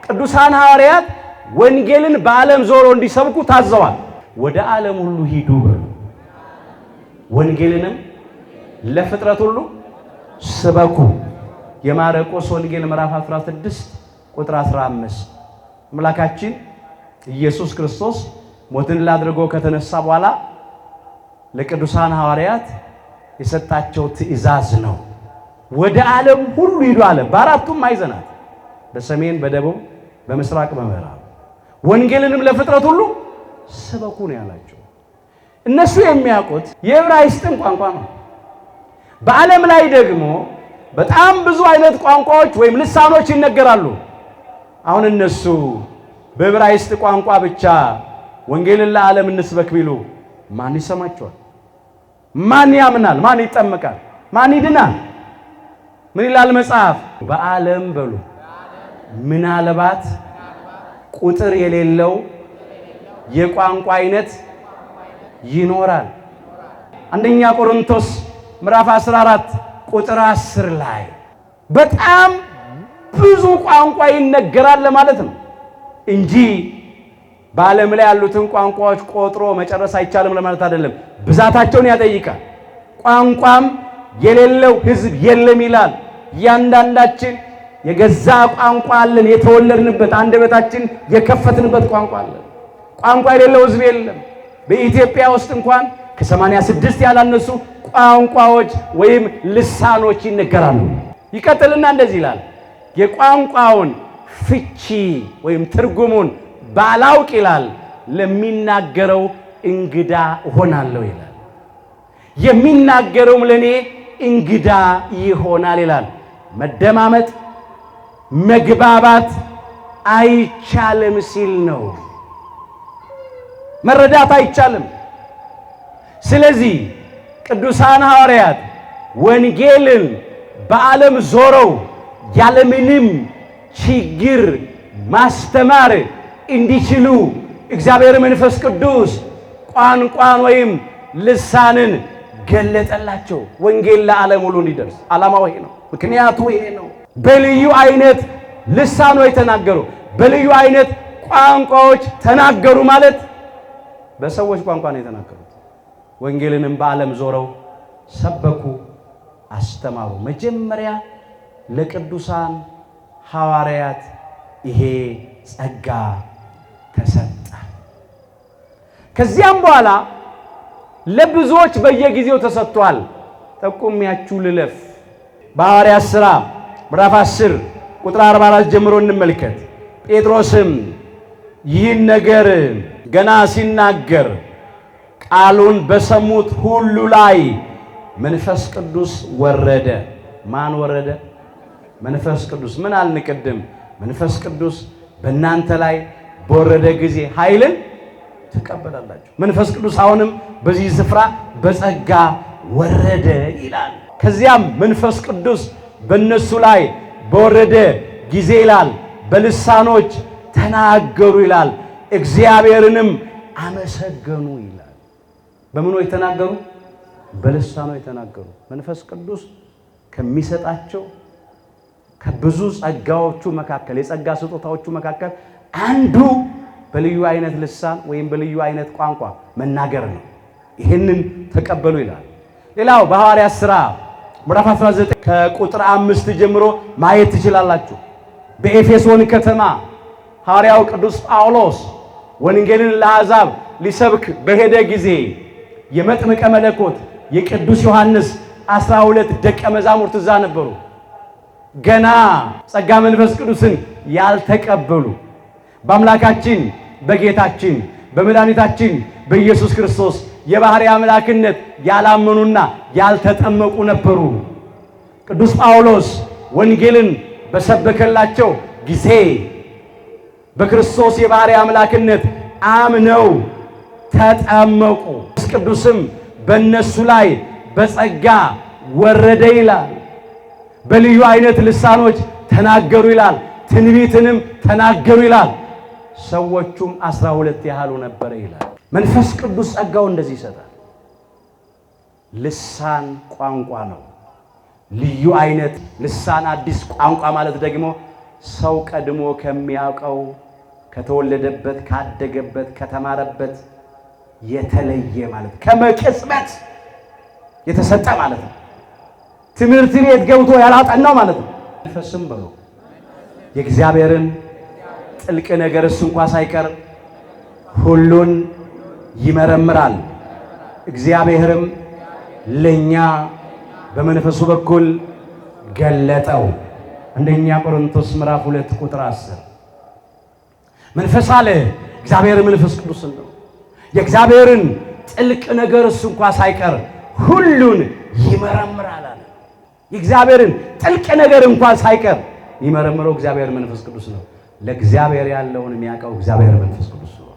ቅዱሳን ሐዋርያት ወንጌልን በዓለም ዞሮ እንዲሰብኩ ታዘዋል። ወደ ዓለም ሁሉ ሂዱ በሉ፣ ወንጌልንም ለፍጥረት ሁሉ ስበኩ። የማርቆስ ወንጌል ምዕራፍ 16 ቁጥር 15 አምላካችን ኢየሱስ ክርስቶስ ሞትን አድርጎ ከተነሳ በኋላ ለቅዱሳን ሐዋርያት የሰጣቸው ትእዛዝ ነው። ወደ ዓለም ሁሉ ሂዱ አለ። በአራቱም ማዕዘናት፣ በሰሜን፣ በደቡብ፣ በምስራቅ፣ በምዕራብ ወንጌልንም ለፍጥረት ሁሉ ስበኩ ነው ያላቸው። እነሱ የሚያውቁት የዕብራይስጥን ቋንቋ ነው። በዓለም ላይ ደግሞ በጣም ብዙ አይነት ቋንቋዎች ወይም ልሳኖች ይነገራሉ። አሁን እነሱ በዕብራይስጥ ቋንቋ ብቻ ወንጌልን ለዓለም እንስበክ ቢሉ ማን ይሰማቸዋል? ማን ያምናል? ማን ይጠመቃል? ማን ይድናል? ምን ይላል መጽሐፍ? በዓለም በሉ ምናልባት ቁጥር የሌለው የቋንቋ አይነት ይኖራል። አንደኛ ቆሮንቶስ ምዕራፍ 14 ቁጥር 10 ላይ በጣም ብዙ ቋንቋ ይነገራል ለማለት ነው እንጂ በዓለም ላይ ያሉትን ቋንቋዎች ቆጥሮ መጨረስ አይቻልም ለማለት አይደለም። ብዛታቸውን ያጠይቃል። ቋንቋም የሌለው ሕዝብ የለም ይላል። እያንዳንዳችን የገዛ ቋንቋ አለን። የተወለድንበት አንደበታችን የከፈትንበት ቋንቋ አለን። ቋንቋ የሌለው ሕዝብ የለም። በኢትዮጵያ ውስጥ እንኳን ከ86 ያላነሱ ቋንቋዎች ወይም ልሳኖች ይነገራሉ። ይቀጥልና እንደዚህ ይላል፣ የቋንቋውን ፍቺ ወይም ትርጉሙን ባላውቅ ይላል ለሚናገረው እንግዳ እሆናለሁ ይላል። የሚናገረውም ለኔ እንግዳ ይሆናል ይላል። መደማመጥ መግባባት አይቻልም ሲል ነው። መረዳት አይቻልም። ስለዚህ ቅዱሳን ሐዋርያት ወንጌልን በዓለም ዞረው ያለምንም ችግር ማስተማር እንዲችሉ እግዚአብሔር መንፈስ ቅዱስ ቋንቋን ወይም ልሳንን ገለጠላቸው። ወንጌል ለዓለም ሁሉ እንዲደርስ ዓላማው ይሄ ነው። ምክንያቱ ይሄ ነው። በልዩ አይነት ልሳኖች ተናገሩ፣ በልዩ አይነት ቋንቋዎች ተናገሩ ማለት በሰዎች ቋንቋ ነው የተናገሩት። ወንጌልንም በዓለም ዞረው ሰበኩ፣ አስተማሩ። መጀመሪያ ለቅዱሳን ሐዋርያት ይሄ ጸጋ ተሰጠ። ከዚያም በኋላ ለብዙዎች በየጊዜው ተሰጥቷል። ጠቁሚያችሁ ልለፍ። በሐዋርያት ሥራ ምዕራፍ 10 ቁጥር 44 ጀምሮ እንመልከት። ጴጥሮስም ይህን ነገር ገና ሲናገር ቃሉን በሰሙት ሁሉ ላይ መንፈስ ቅዱስ ወረደ። ማን ወረደ? መንፈስ ቅዱስ ምን አልን ቅድም? መንፈስ ቅዱስ በእናንተ ላይ በወረደ ጊዜ ኃይልን ትቀበላላችሁ። መንፈስ ቅዱስ አሁንም በዚህ ስፍራ በጸጋ ወረደ ይላል። ከዚያም መንፈስ ቅዱስ በእነሱ ላይ በወረደ ጊዜ ይላል በልሳኖች ተናገሩ ይላል፣ እግዚአብሔርንም አመሰገኑ ይላል። በምኖች ተናገሩ? በልሳኖች ተናገሩ። መንፈስ ቅዱስ ከሚሰጣቸው ከብዙ ጸጋዎቹ መካከል የጸጋ ስጦታዎቹ መካከል አንዱ በልዩ አይነት ልሳን ወይም በልዩ አይነት ቋንቋ መናገር ነው። ይህንን ተቀበሉ ይላል። ሌላው በሐዋርያት ሥራ ምዕራፍ 19 ከቁጥር 5 ጀምሮ ማየት ትችላላችሁ። በኤፌሶን ከተማ ሐዋርያው ቅዱስ ጳውሎስ ወንጌልን ለአሕዛብ ሊሰብክ በሄደ ጊዜ የመጥምቀ መለኮት የቅዱስ ዮሐንስ 12 ደቀ መዛሙርት እዛ ነበሩ። ገና ጸጋ መንፈስ ቅዱስን ያልተቀበሉ በአምላካችን በጌታችን በመድኃኒታችን በኢየሱስ ክርስቶስ የባሕርይ አምላክነት ያላመኑና ያልተጠመቁ ነበሩ። ቅዱስ ጳውሎስ ወንጌልን በሰበከላቸው ጊዜ በክርስቶስ የባሕርይ አምላክነት አምነው ተጠመቁ። መንፈስ ቅዱስም በእነሱ ላይ በጸጋ ወረደ ይላል። በልዩ አይነት ልሳኖች ተናገሩ ይላል። ትንቢትንም ተናገሩ ይላል። ሰዎቹም 12 ያህሉ ነበረ ይላል። መንፈስ ቅዱስ ጸጋው እንደዚህ ይሰጣል። ልሳን ቋንቋ ነው። ልዩ አይነት ልሳን አዲስ ቋንቋ ማለት ደግሞ ሰው ቀድሞ ከሚያውቀው ከተወለደበት ካደገበት ከተማረበት የተለየ ማለት ከመቅጽበት የተሰጠ ማለት ነው። ትምህርት ቤት ገብቶ ያላጠናው ማለት ነው። መንፈስም በሉ የእግዚአብሔርን ጥልቅ ነገር እሱ እንኳን ሳይቀር ሁሉን ይመረምራል። እግዚአብሔርም ለኛ በመንፈሱ በኩል ገለጠው። አንደኛ ቆሮንቶስ ምዕራፍ 2 ቁጥር 10 መንፈስ አለ እግዚአብሔር መንፈስ ቅዱስ ነው። የእግዚአብሔርን ጥልቅ ነገር እሱ እንኳን ሳይቀር ሁሉን ይመረምራል አለ። የእግዚአብሔርን ጥልቅ ነገር እንኳን ሳይቀር ይመረምረው እግዚአብሔር መንፈስ ቅዱስ ነው። ለእግዚአብሔር ያለውን የሚያውቀው እግዚአብሔር መንፈስ ቅዱስ ነው።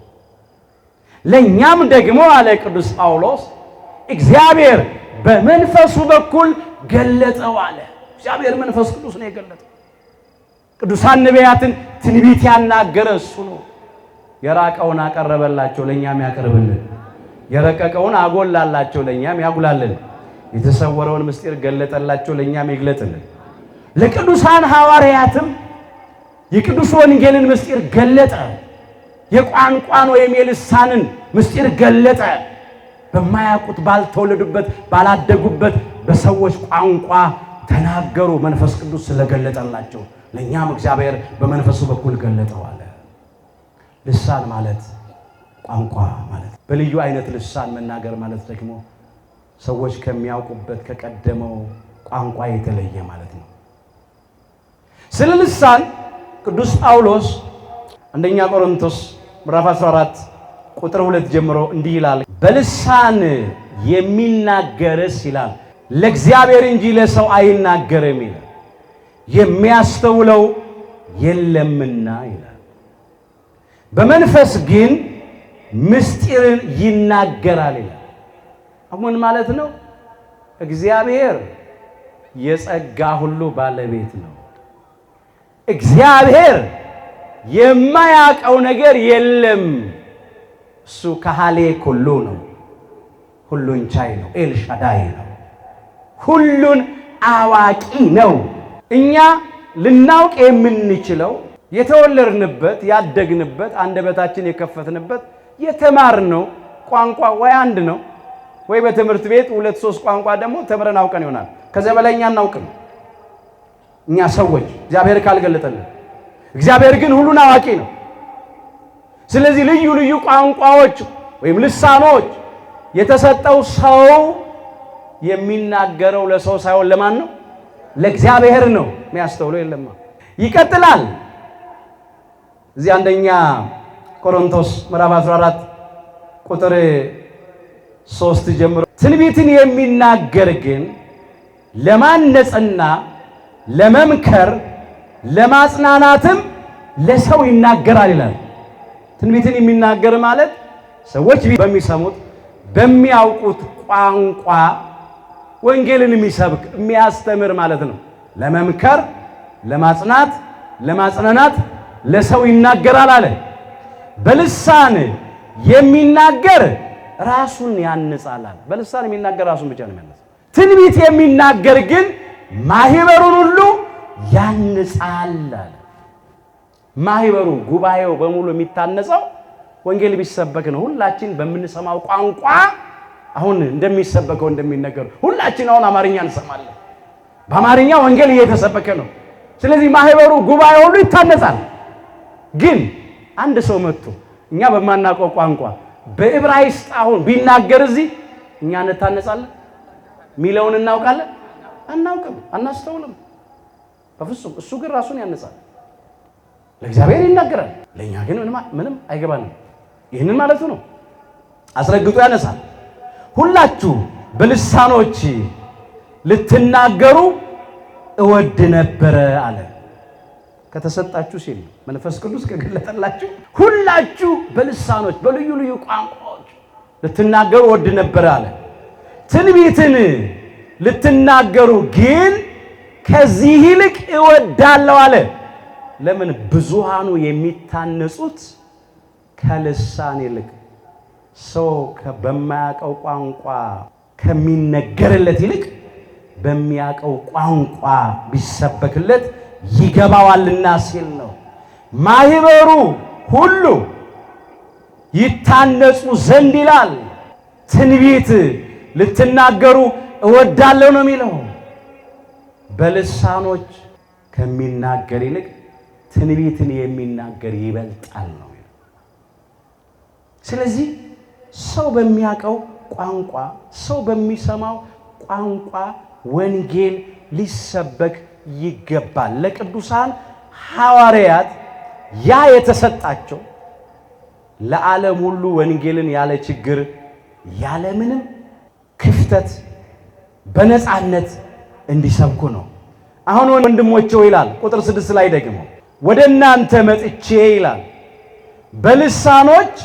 ለኛም ደግሞ አለ ቅዱስ ጳውሎስ እግዚአብሔር በመንፈሱ በኩል ገለጠው አለ። እግዚአብሔር መንፈስ ቅዱስ ነው የገለጠው። ቅዱሳን ነቢያትን ትንቢት ያናገረ እሱ ነው። የራቀውን አቀረበላቸው ለኛም ያቀርብልን፣ የረቀቀውን አጎላላቸው ለኛም ያጉላልን፣ የተሰወረውን ምስጢር ገለጠላቸው ለኛም ይግለጥልን። ለቅዱሳን ሐዋርያትም የቅዱስ ወንጌልን ምስጢር ገለጠ። የቋንቋን ወይም የልሳንን ምስጢር ገለጠ። በማያውቁት ባልተወለዱበት ባላደጉበት በሰዎች ቋንቋ ተናገሩ። መንፈስ ቅዱስ ስለገለጠላቸው ለኛም እግዚአብሔር በመንፈሱ በኩል ገለጠው አለ። ልሳን ማለት ቋንቋ ማለት በልዩ አይነት ልሳን መናገር ማለት ደግሞ ሰዎች ከሚያውቁበት ከቀደመው ቋንቋ የተለየ ማለት ነው። ስለ ልሳን ቅዱስ ጳውሎስ አንደኛ ቆሮንቶስ ምዕራፍ 14 ቁጥር 2 ጀምሮ እንዲህ ይላል፣ በልሳን የሚናገርስ ይላል ለእግዚአብሔር እንጂ ለሰው አይናገርም ይላል፣ የሚያስተውለው የለምና ይላል። በመንፈስ ግን ምስጢርን ይናገራል ይላል። አሁን ማለት ነው እግዚአብሔር የጸጋ ሁሉ ባለቤት ነው። እግዚአብሔር የማያውቀው ነገር የለም። እሱ ካህሌ ኩሉ ነው፣ ሁሉን ቻይ ነው፣ ኤልሻዳይ ነው፣ ሁሉን አዋቂ ነው። እኛ ልናውቅ የምንችለው የተወለድንበት ያደግንበት አንደበታችን የከፈትንበት የተማርነው ቋንቋ ወይ አንድ ነው ወይ በትምህርት ቤት 2-3 ቋንቋ ደግሞ ተምረን አውቀን ይሆናል። ከዚያ በላይ እኛ አናውቅም። እኛ ሰዎች እግዚአብሔር ካልገለጠልን፣ እግዚአብሔር ግን ሁሉን አዋቂ ነው። ስለዚህ ልዩ ልዩ ቋንቋዎች ወይም ልሳኖች የተሰጠው ሰው የሚናገረው ለሰው ሳይሆን ለማን ነው? ለእግዚአብሔር ነው። የሚያስተውለው የለማ። ይቀጥላል። እዚህ አንደኛ ቆሮንቶስ ምዕራፍ 14 ቁጥር 3 ጀምሮ ትንቢትን የሚናገር ግን ለማነጽና ለመምከር ለማጽናናትም ለሰው ይናገራል ይላል። ትንቢትን የሚናገር ማለት ሰዎች በሚሰሙት በሚያውቁት ቋንቋ ወንጌልን የሚሰብክ የሚያስተምር ማለት ነው። ለመምከር ለማጽናት ለማጽናናት ለሰው ይናገራል አለ። በልሳን የሚናገር ራሱን ያንጻል አለ። በልሳን የሚናገር ራሱን ብቻ ነው የሚያነጻው። ትንቢት የሚናገር ግን ማህበሩን ሁሉ ያንጻል አለ። ማህበሩ ጉባኤው በሙሉ የሚታነጸው ወንጌል ቢሰበክ ነው። ሁላችን በምንሰማው ቋንቋ አሁን እንደሚሰበከው እንደሚነገር ሁላችን አሁን አማርኛ እንሰማለን። በአማርኛ ወንጌል እየተሰበከ ነው። ስለዚህ ማህበሩ ጉባኤው ሁሉ ይታነጻል። ግን አንድ ሰው መጥቶ እኛ በማናውቀው ቋንቋ በዕብራይስጥ አሁን ቢናገር እዚህ እኛ እንታነጻለን? ሚለውን እናውቃለን? አናውቅም፣ አናስተውልም በፍጹም። እሱ ግን ራሱን ያነጻል፣ ለእግዚአብሔር ይናገራል። ለኛ ግን ምንም አይገባንም። ይህንን ማለቱ ነው። አስረግጦ ያነሳል። ሁላችሁ በልሳኖች ልትናገሩ እወድ ነበረ አለ። ከተሰጣችሁ ሲል መንፈስ ቅዱስ ከገለጠላችሁ ሁላችሁ በልሳኖች በልዩ ልዩ ቋንቋዎች ልትናገሩ እወድ ነበረ አለ። ትንቢትን ልትናገሩ ግን ከዚህ ይልቅ እወዳለሁ አለ። ለምን? ብዙሃኑ የሚታነጹት ከልሳን ይልቅ ሰው በማያውቀው ቋንቋ ከሚነገርለት ይልቅ በሚያውቀው ቋንቋ ቢሰበክለት ይገባዋልና ሲል ነው። ማህበሩ ሁሉ ይታነጹ ዘንድ ይላል። ትንቢት ልትናገሩ እወዳለሁ ነው የሚለው። በልሳኖች ከሚናገር ይልቅ ትንቢትን የሚናገር ይበልጣል ነው። ስለዚህ ሰው በሚያውቀው ቋንቋ ሰው በሚሰማው ቋንቋ ወንጌል ሊሰበክ ይገባል። ለቅዱሳን ሐዋርያት ያ የተሰጣቸው ለዓለም ሁሉ ወንጌልን ያለ ችግር ያለ ምንም ክፍተት በነፃነት እንዲሰብኩ ነው። አሁን ወንድሞቼ ይላል ቁጥር 6 ላይ ደግሞ ወደ እናንተ መጥቼ ይላል በልሳኖች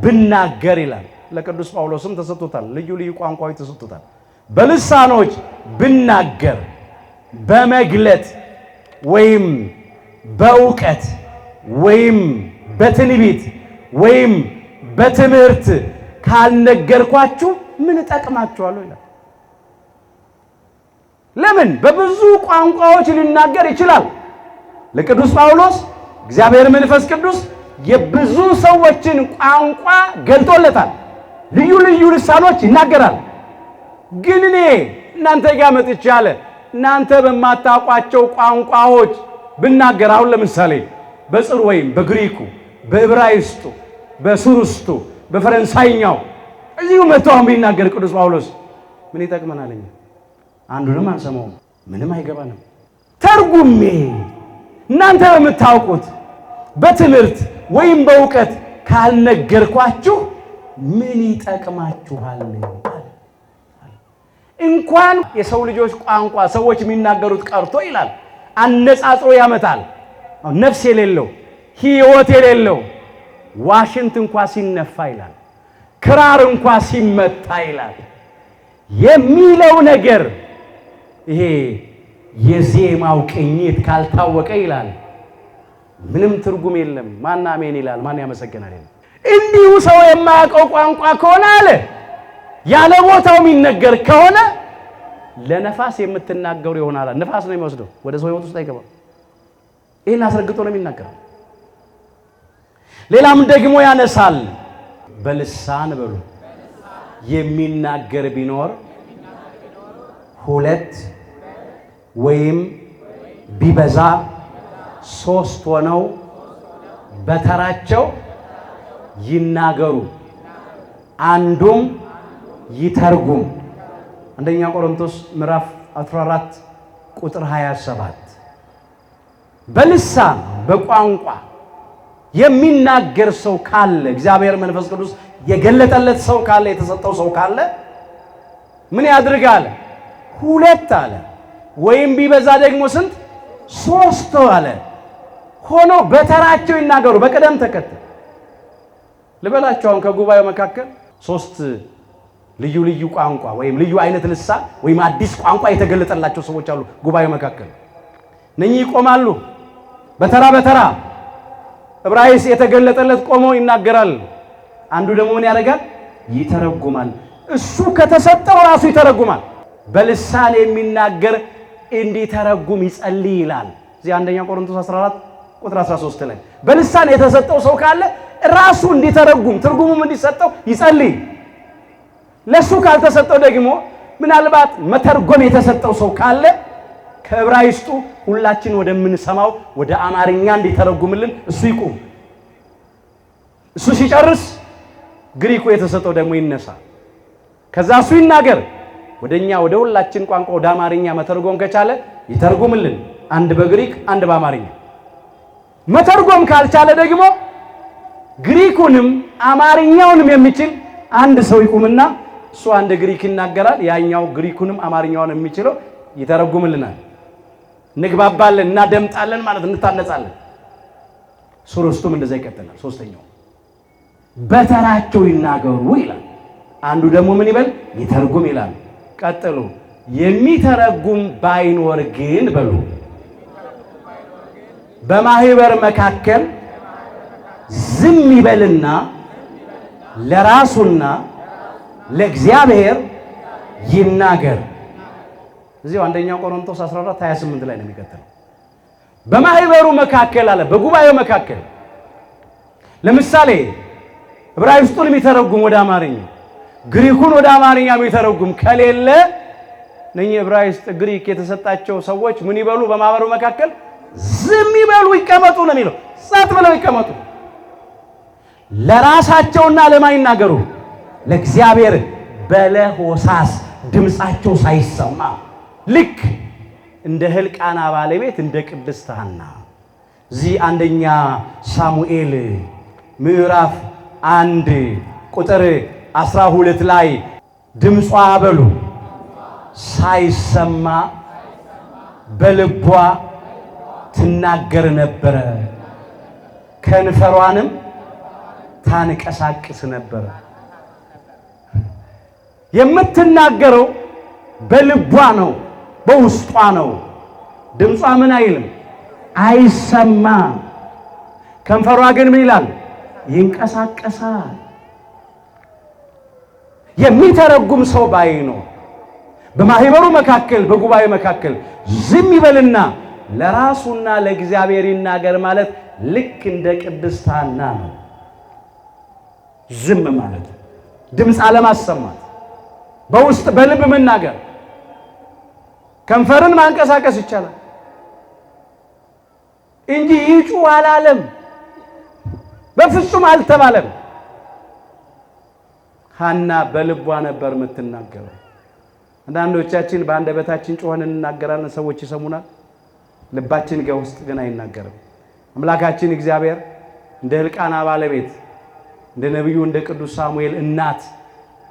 ብናገር ይላል። ለቅዱስ ጳውሎስም ተሰጥቶታል፣ ልዩ ልዩ ቋንቋዎች ተሰጥቶታል። በልሳኖች ብናገር በመግለጥ ወይም በእውቀት ወይም በትንቢት ወይም በትምህርት ካልነገርኳችሁ ምን እጠቅማችኋለሁ ይላል። ለምን? በብዙ ቋንቋዎች ሊናገር ይችላል። ለቅዱስ ጳውሎስ እግዚአብሔር መንፈስ ቅዱስ የብዙ ሰዎችን ቋንቋ ገልጦለታል። ልዩ ልዩ ልሳኖች ይናገራል። ግን እኔ እናንተ ጋር መጥቼ አለ እናንተ በማታውቋቸው ቋንቋዎች ብናገር፣ አሁን ለምሳሌ በጽር ወይም በግሪኩ፣ በዕብራይስጡ፣ በሱርስቱ፣ በፈረንሳይኛው እዚሁ መጥቶ አሁን ቢናገር ቅዱስ ጳውሎስ ምን ይጠቅመናል? አንዱንም አንሰማውም፣ ምንም አይገባንም። ተርጉሜ እናንተ በምታውቁት በትምህርት ወይም በእውቀት ካልነገርኳችሁ ምን ይጠቅማችኋል? እንኳን የሰው ልጆች ቋንቋ ሰዎች የሚናገሩት ቀርቶ ይላል አነጻጽሮ ያመጣል። ነፍስ የሌለው ሕይወት የሌለው ዋሽንት እንኳ ሲነፋ ይላል፣ ክራር እንኳ ሲመታ ይላል የሚለው ነገር ይሄ የዜማው ቅኝት ካልታወቀ ይላል ምንም ትርጉም የለም። ማን አሜን ይላል? ማን ያመሰግናል? እንዲሁ ሰው የማያውቀው ቋንቋ ከሆነ አለ ያለ ቦታው የሚነገር ከሆነ ለነፋስ የምትናገሩ ይሆናል። ነፋስ ነው የሚወስደው፣ ወደ ሰው ሕይወት ውስጥ አይገባም። ይሄን አስረግጦ ነው የሚናገረው። ሌላም ደግሞ ያነሳል። በልሳን በሉ የሚናገር ቢኖር ሁለት ወይም ቢበዛ ሶስት ሆነው በተራቸው ይናገሩ፣ አንዱም ይተርጉም። አንደኛ ቆሮንቶስ ምዕራፍ 14 ቁጥር 27። በልሳን በቋንቋ የሚናገር ሰው ካለ እግዚአብሔር መንፈስ ቅዱስ የገለጠለት ሰው ካለ የተሰጠው ሰው ካለ ምን ያድርጋል? ሁለት አለ ወይም ቢበዛ ደግሞ ስንት 3 አለ ሆኖ በተራቸው ይናገሩ በቀደም ተከተል። ልበላቸው አሁን ከጉባኤው መካከል 3 ልዩ ልዩ ቋንቋ ወይም ልዩ አይነት ልሳን ወይም አዲስ ቋንቋ የተገለጠላቸው ሰዎች አሉ ጉባኤው መካከል። እነኚህ ይቆማሉ በተራ በተራ ዕብራይስጥ የተገለጠለት ቆሞ ይናገራል። አንዱ ደግሞ ምን ያደርጋል? ይተረጉማል። እሱ ከተሰጠው ራሱ ይተረጉማል። በልሳን የሚናገር እንዲተረጉም ይጸልይ ይላል። እዚህ አንደኛ ቆሮንቶስ 14 ቁጥር 13 ላይ በልሳን የተሰጠው ሰው ካለ ራሱ እንዲተረጉም ትርጉሙም እንዲሰጠው ይጸልይ። ለሱ ካልተሰጠው ደግሞ ምናልባት መተርጎም የተሰጠው ሰው ካለ ከዕብራይስጡ ሁላችን ወደምንሰማው ወደ አማርኛ እንዲተረጉምልን እሱ ይቁም። እሱ ሲጨርስ ግሪኩ የተሰጠው ደግሞ ይነሳ። ከዛ እሱ ይናገር። ወደኛ ወደ ሁላችን ቋንቋ ወደ አማርኛ መተርጎም ከቻለ ይተርጉምልን፣ አንድ በግሪክ አንድ በአማርኛ። መተርጎም ካልቻለ ደግሞ ግሪኩንም አማርኛውንም የሚችል አንድ ሰው ይቁምና እሱ አንድ ግሪክ ይናገራል፣ ያኛው ግሪኩንም አማርኛውን የሚችለው ይተረጉምልናል። እንግባባለን፣ እናደምጣለን ማለት እንታነጻለን። ሶስቱም እንደዛ ይቀጥላል። ሶስተኛው በተራቸው ይናገሩ ይላል። አንዱ ደግሞ ምን ይበል? ይተርጉም ይላል። ቀጥሉ የሚተረጉም ባይኖር ግን በሉ በማህበር መካከል ዝም ይበልና ለራሱና ለእግዚአብሔር ይናገር። እዚሁ አንደኛ ቆሮንቶስ 14 28 ላይ ነው የሚቀጥለው። በማህበሩ መካከል አለ፣ በጉባኤው መካከል። ለምሳሌ ዕብራይስጡን የሚተረጉም ወደ አማርኛ፣ ግሪኩን ወደ አማርኛ የሚተረጉም ከሌለ እነኚህ ዕብራይስጥ ግሪክ የተሰጣቸው ሰዎች ምን ይበሉ? በማህበሩ መካከል ዝም ይበሉ፣ ይቀመጡ ነው የሚለው። ጸጥ ብለው ይቀመጡ። ለራሳቸውና ለማይናገሩ ለእግዚአብሔር በለሆሳስ ድምፃቸው ሳይሰማ ልክ እንደ ሕልቃና ባለቤት እንደ ቅድስት ሐና። እዚህ አንደኛ ሳሙኤል ምዕራፍ 1 ቁጥር 12 ላይ ድምጿ በሉ ሳይሰማ በልቧ ትናገር ነበረ፣ ከንፈሯንም ታንቀሳቅስ ነበረ። የምትናገረው በልቧ ነው፣ በውስጧ ነው። ድምጿ ምን አይልም? አይሰማ። ከንፈሯ ግን ምን ይላል? ይንቀሳቀሳል። የሚተረጉም ሰው ባይኖር በማህበሩ መካከል በጉባኤ መካከል ዝም ይበልና ለራሱና ለእግዚአብሔር ይናገር ማለት ልክ እንደ ቅድስት ሐና ነው። ዝም ማለት ድምፅ አለማሰማት፣ በውስጥ በልብ መናገር። ከንፈርን ማንቀሳቀስ ይቻላል እንጂ ይጩ አላለም፣ በፍጹም አልተባለም። ሐና በልቧ ነበር የምትናገረው። አንዳንዶቻችን በአንደበታችን ጮኸን እንናገራለን፣ ሰዎች ይሰሙናል። ልባችን ውስጥ ግን አይናገርም። አምላካችን እግዚአብሔር እንደ ሕልቃና ባለቤት እንደ ነቢዩ እንደ ቅዱስ ሳሙኤል እናት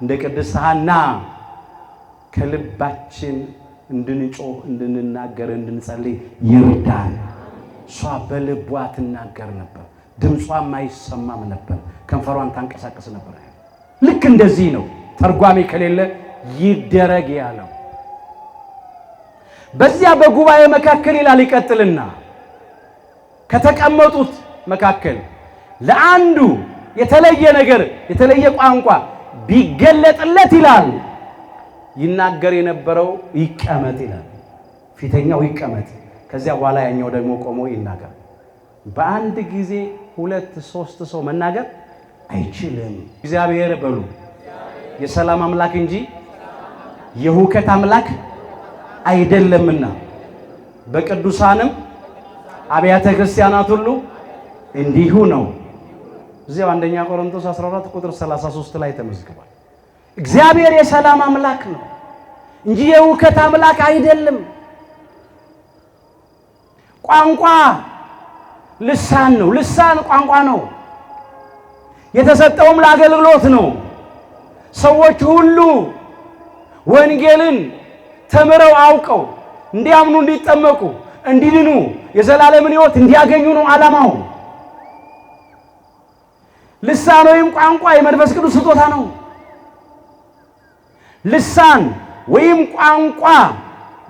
እንደ ቅድስት ሐና ከልባችን እንድንጮህ እንድንናገር እንድንጸልይ ይርዳን። እሷ በልቧ ትናገር ነበር፣ ድምጿም አይሰማም ነበር፣ ከንፈሯን ታንቀሳቀስ ነበር። ልክ እንደዚህ ነው ተርጓሚ ከሌለ ይደረግ ያለው። በዚያ በጉባኤ መካከል ይላል ይቀጥልና ከተቀመጡት መካከል ለአንዱ የተለየ ነገር የተለየ ቋንቋ ቢገለጥለት ይላል ይናገር የነበረው ይቀመጥ ይላል። ፊተኛው ይቀመጥ፣ ከዚያ በኋላ ያኛው ደግሞ ቆሞ ይናገር። በአንድ ጊዜ 2 3 ሰው መናገር አይችልም። እግዚአብሔር በሉ የሰላም አምላክ እንጂ የሁከት አምላክ አይደለምና በቅዱሳንም አብያተ ክርስቲያናት ሁሉ እንዲሁ ነው። እዚያው አንደኛ ቆሮንቶስ 14 ቁጥር 33 ላይ ተመዝግቧል። እግዚአብሔር የሰላም አምላክ ነው እንጂ የሁከት አምላክ አይደለም። ቋንቋ ልሳን ነው። ልሳን ቋንቋ ነው። የተሰጠውም ለአገልግሎት ነው። ሰዎች ሁሉ ወንጌልን ተምረው አውቀው እንዲያምኑ እንዲጠመቁ እንዲድኑ የዘላለምን ሕይወት እንዲያገኙ ነው ዓላማው። ልሳን ወይም ቋንቋ የመንፈስ ቅዱስ ስጦታ ነው። ልሳን ወይም ቋንቋ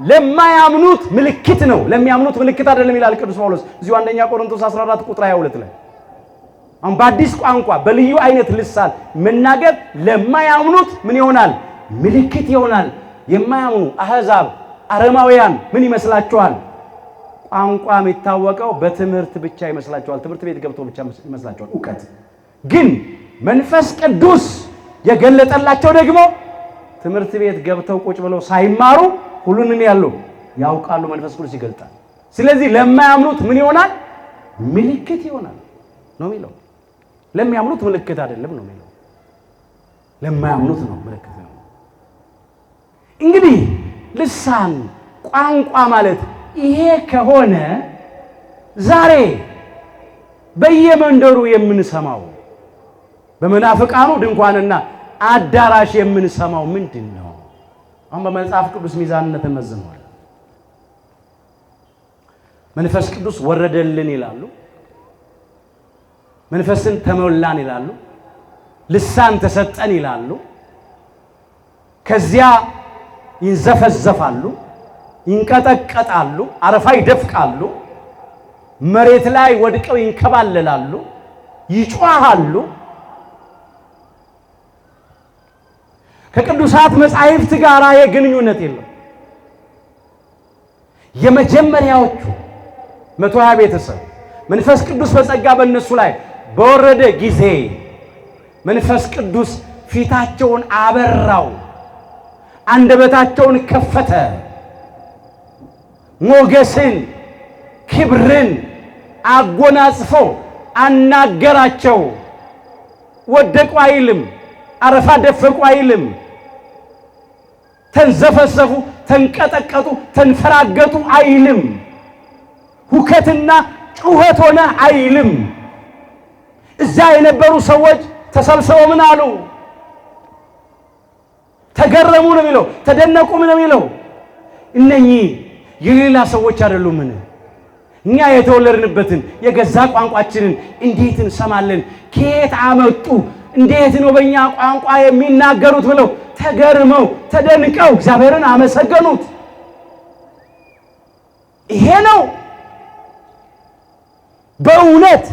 ለማያምኑት ምልክት ነው፣ ለሚያምኑት ምልክት አይደለም ይላል ቅዱስ ጳውሎስ እዚሁ አንደኛ ቆሮንቶስ 14 ቁጥር 22 ላይ። አሁን በአዲስ ቋንቋ በልዩ አይነት ልሳን መናገር ለማያምኑት ምን ይሆናል? ምልክት ይሆናል። የማያምኑ አሕዛብ አረማውያን ምን ይመስላችኋል? ቋንቋ የሚታወቀው በትምህርት ብቻ ይመስላችኋል። ትምህርት ቤት ገብቶ ብቻ ይመስላችኋል ዕውቀት። ግን መንፈስ ቅዱስ የገለጠላቸው ደግሞ ትምህርት ቤት ገብተው ቁጭ ብለው ሳይማሩ ሁሉንም ያውቃሉ። መንፈስ ቅዱስ ይገልጣል። ስለዚህ ለማያምኑት ምን ይሆናል? ምልክት ይሆናል ነው የሚለው። ለሚያምኑት ምልክት አይደለም ነው የሚለው። ለማያምኑት ነው ምልክት ነው። እንግዲህ ልሳን ቋንቋ ማለት ይሄ ከሆነ ዛሬ በየመንደሩ የምንሰማው በመናፍቃኑ ድንኳንና አዳራሽ የምንሰማው ምንድን ነው? አሁን በመጽሐፍ ቅዱስ ሚዛንነት እንመዝነዋል። መንፈስ ቅዱስ ወረደልን ይላሉ፣ መንፈስን ተሞላን ይላሉ፣ ልሳን ተሰጠን ይላሉ። ከዚያ ይንዘፈዘፋሉ፣ ይንቀጠቀጣሉ፣ አረፋ ይደፍቃሉ፣ መሬት ላይ ወድቀው ይንከባለላሉ፣ ይጮሃሉ። ከቅዱሳት መጻሕፍት ጋር የግንኙነት የለም። የመጀመሪያዎቹ 120 ቤተሰብ መንፈስ ቅዱስ በጸጋ በእነሱ ላይ በወረደ ጊዜ መንፈስ ቅዱስ ፊታቸውን አበራው፣ አንደበታቸውን ከፈተ፣ ሞገስን ክብርን አጎናጽፎ አናገራቸው። ወደቁ አይልም፣ አረፋ ደፈቁ አይልም፣ ተንዘፈሰፉ፣ ተንቀጠቀጡ፣ ተንፈራገጡ አይልም፣ ሁከትና ጩኸት ሆነ አይልም። እዛ የነበሩ ሰዎች ተሰብስበው ምን አሉ? ተገረሙ ነው የሚለው፣ ተደነቁ ነው የሚለው። እነኚህ የሌላ ሰዎች አይደሉምን? እኛ የተወለድንበትን የገዛ ቋንቋችንን እንዴት እንሰማለን? ከየት አመጡ? እንዴት ነው በእኛ ቋንቋ የሚናገሩት? ብለው ተገርመው ተደንቀው እግዚአብሔርን አመሰገኑት። ይሄ ነው በእውነት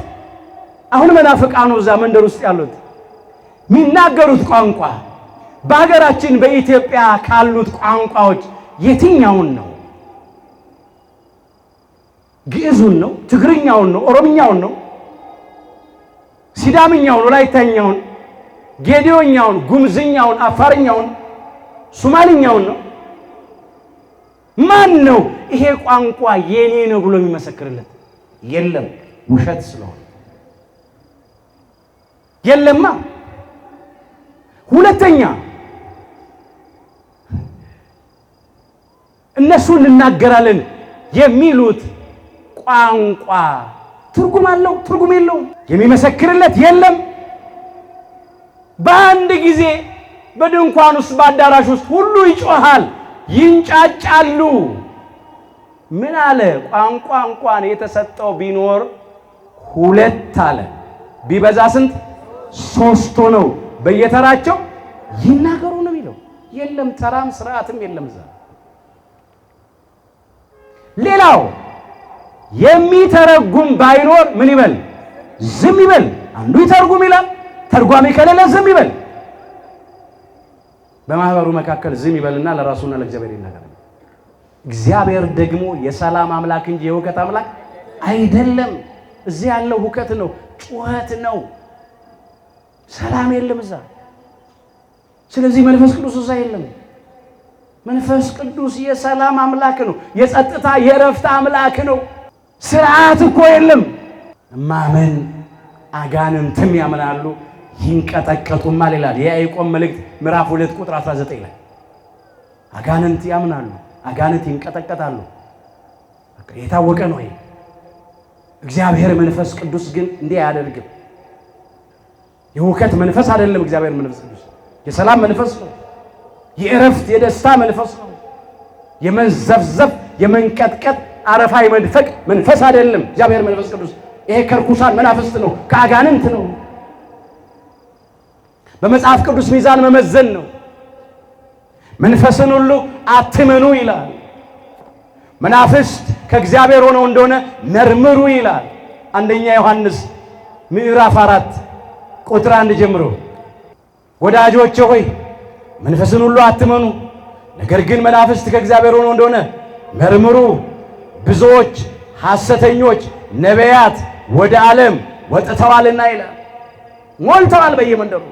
አሁን መናፍቃኑ እዛ መንደር ውስጥ ያሉት የሚናገሩት ቋንቋ በሀገራችን በኢትዮጵያ ካሉት ቋንቋዎች የትኛውን ነው? ግዕዙን ነው? ትግርኛውን ነው? ኦሮምኛውን ነው? ሲዳምኛውን፣ ወላይታኛውን፣ ጌዲዮኛውን፣ ጉምዝኛውን፣ አፋርኛውን፣ ሶማሊኛውን ነው? ማን ነው ይሄ ቋንቋ የኔ ነው ብሎ የሚመሰክርለት? የለም፣ ውሸት ስለሆነ የለማ። ሁለተኛ እነሱ እንናገራለን የሚሉት ቋንቋ ትርጉም አለው? ትርጉም የለውም። የሚመሰክርለት የለም። በአንድ ጊዜ በድንኳን ውስጥ በአዳራሽ ውስጥ ሁሉ ይጮሃል፣ ይንጫጫሉ። ምን አለ? ቋንቋ እንኳን የተሰጠው ቢኖር 2 አለ፣ ቢበዛ ስንት? 3 ሆነው በየተራቸው ይናገሩ ነው የሚለው። የለም፣ ተራም ስርዓትም የለም እዛ። ሌላው የሚተረጉም ባይኖር ምን ይበል? ዝም ይበል። አንዱ ይተርጉም ይላል፣ ተርጓሚ ከሌለ ዝም ይበል። በማህበሩ መካከል ዝም ይበልና ለራሱና ለእግዚአብሔር ይናገራል። እግዚአብሔር ደግሞ የሰላም አምላክ እንጂ የሁከት አምላክ አይደለም። እዚህ ያለው ሁከት ነው፣ ጩኸት ነው፣ ሰላም የለም እዛ። ስለዚህ መንፈስ ቅዱስ እዛ የለም። መንፈስ ቅዱስ የሰላም አምላክ ነው፣ የጸጥታ የእረፍት አምላክ ነው። ስርዓት እኮ የለም። ማመን አጋንንትም ያምናሉ ይንቀጠቀጡማል ይላል የያዕቆብ መልእክት ምዕራፍ 2 ቁጥር 19 ላይ። አጋንንት ያምናሉ፣ አጋንንት ይንቀጠቀጣሉ። የታወቀ ነው ይሄ። እግዚአብሔር መንፈስ ቅዱስ ግን እንዲህ አያደርግም። የሁከት መንፈስ አይደለም። እግዚአብሔር መንፈስ ቅዱስ የሰላም መንፈስ ነው፣ የእረፍት የደስታ መንፈስ ነው፣ የመንዘፍዘፍ የመንቀጥቀጥ አረፋ የመድፈቅ መንፈስ አይደለም። እግዚአብሔር መንፈስ ቅዱስ ይሄ ከርኩሳን መናፍስት ነው፣ ከአጋንንት ነው። በመጽሐፍ ቅዱስ ሚዛን መመዘን ነው። መንፈስን ሁሉ አትመኑ ይላል። መናፍስት ከእግዚአብሔር ሆነው እንደሆነ መርምሩ ይላል። አንደኛ ዮሐንስ ምዕራፍ 4 ቁጥር 1 ጀምሮ ወዳጆቼ ሆይ መንፈስን ሁሉ አትመኑ፣ ነገር ግን መናፍስት ከእግዚአብሔር ሆነው እንደሆነ መርምሩ፣ ብዙዎች ሐሰተኞች ነቢያት ወደ ዓለም ወጥተዋልና ይላል። ሞልተዋል በየመንደሩ።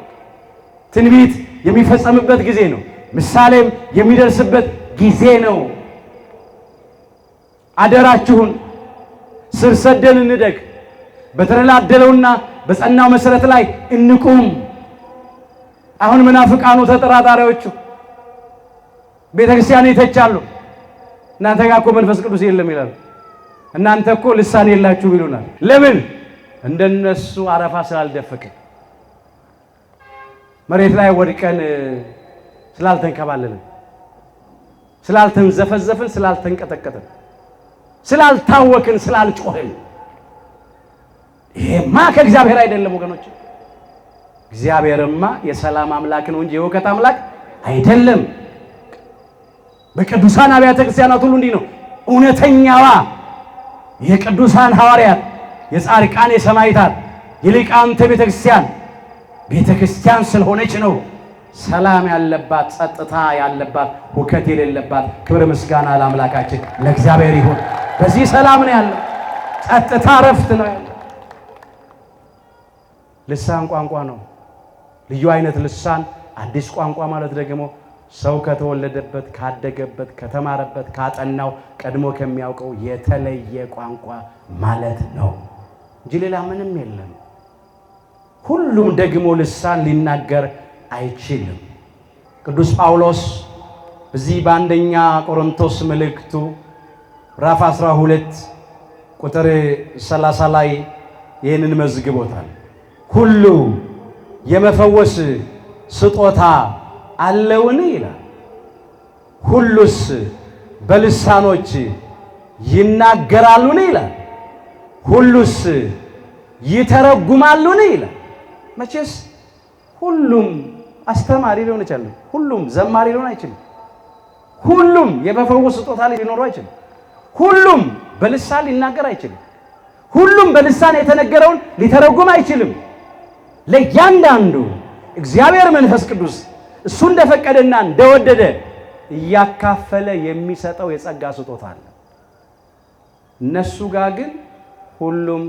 ትንቢት የሚፈጸምበት ጊዜ ነው። ምሳሌም የሚደርስበት ጊዜ ነው። አደራችሁን ስር ሰደን እንደግ፣ በተደላደለውና በጸናው መሰረት ላይ እንቁም። አሁን መናፍቃኑ ተጠራጣሪዎቹ ቤተክርስቲያን ይተቻሉ። እናንተ ጋር እኮ መንፈስ ቅዱስ የለም ይላሉ። እናንተ እኮ ልሳን የላችሁ ይሉናል። ለምን? እንደነሱ አረፋ ስላልደፈቅን፣ መሬት ላይ ወድቀን ስላልተንከባለልን፣ ስላልተንዘፈዘፍን፣ ስላልተንቀጠቀጥን፣ ስላልታወክን፣ ስላልጮህን። ይሄማ ከእግዚአብሔር አይደለም ወገኖች። እግዚአብሔርማ የሰላም አምላክ ነው እንጂ የሁከት አምላክ አይደለም። በቅዱሳን አብያተ ክርስቲያናት ሁሉ እንዲህ ነው። እውነተኛዋ የቅዱሳን ሐዋርያት፣ የጻድቃን፣ የሰማዕታት፣ የሊቃውንተ ቤተ ክርስቲያን ስለሆነች ነው ሰላም ያለባት፣ ጸጥታ ያለባት፣ ሁከት የሌለባት። ክብር ምስጋና ለአምላካችን ለእግዚአብሔር ይሁን። በዚህ ሰላም ነው ያለው፣ ጸጥታ፣ ረፍት ነው ያለው። ልሳን ቋንቋ ነው። ልዩ አይነት ልሳን፣ አዲስ ቋንቋ ማለት ደግሞ ሰው ከተወለደበት፣ ካደገበት፣ ከተማረበት፣ ካጠናው ቀድሞ ከሚያውቀው የተለየ ቋንቋ ማለት ነው እንጂ ሌላ ምንም የለም። ሁሉም ደግሞ ልሳን ሊናገር አይችልም። ቅዱስ ጳውሎስ በዚህ በአንደኛ ቆሮንቶስ መልእክቱ ምዕራፍ 12 ቁጥር 30 ላይ ይህንን መዝግቦታል። ሁሉ የመፈወስ ስጦታ አለውን ይላል። ሁሉስ በልሳኖች ይናገራሉን ይላል። ሁሉስ ይተረጉማሉን ይላል። መቼስ ሁሉም አስተማሪ ሊሆን ይችላል። ሁሉም ዘማሪ ሊሆን አይችልም። ሁሉም የመፈወስ ስጦታ ሊኖረው አይችልም። ሁሉም በልሳን ሊናገር አይችልም። ሁሉም በልሳን የተነገረውን ሊተረጉም አይችልም። ለእያንዳንዱ እግዚአብሔር መንፈስ ቅዱስ እሱ እንደፈቀደና እንደወደደ እያካፈለ የሚሰጠው የጸጋ ስጦታ አለ። እነሱ ጋር ግን ሁሉም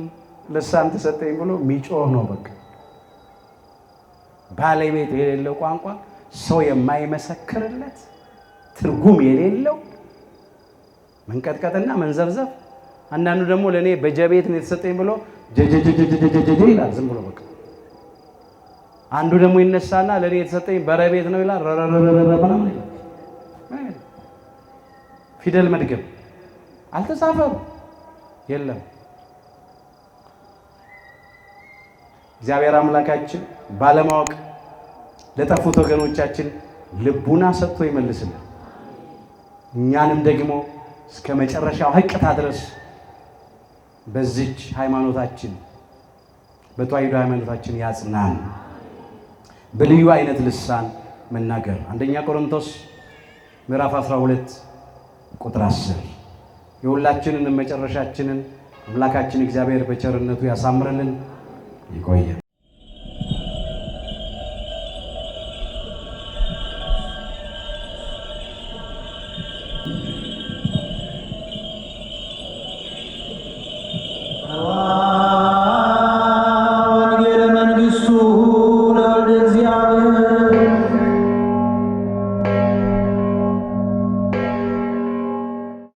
ልሳን ተሰጠኝ ብሎ ሚጮህ ነው። በቃ ባለቤት የሌለው ቋንቋ፣ ሰው የማይመሰክርለት፣ ትርጉም የሌለው መንቀጥቀጥና መንዘብዘብ። አንዳንዱ ደግሞ ለኔ በጀቤት ነው የተሰጠኝ ብሎ ጀጀጀጀጀጀ ይላል ዝም ብሎ በቃ። አንዱ ደግሞ ይነሳና ለኔ የተሰጠኝ በረቤት ነው ይላል። ረረረረረረም ይላል። ፊደል መድገም አልተጻፈም፣ የለም። እግዚአብሔር አምላካችን ባለማወቅ ለጠፉት ወገኖቻችን ልቡና ሰጥቶ ይመልስልን። እኛንም ደግሞ እስከ መጨረሻው ሐቅታ ድረስ በዚች ሃይማኖታችን በተዋሕዶ ሃይማኖታችን ያጽናን። በልዩ አይነት ልሳን መናገር አንደኛ ቆሮንቶስ ምዕራፍ 12 ቁጥር 10 የሁላችንን መጨረሻችንን አምላካችን እግዚአብሔር በቸርነቱ ያሳምርልን። ይቆየ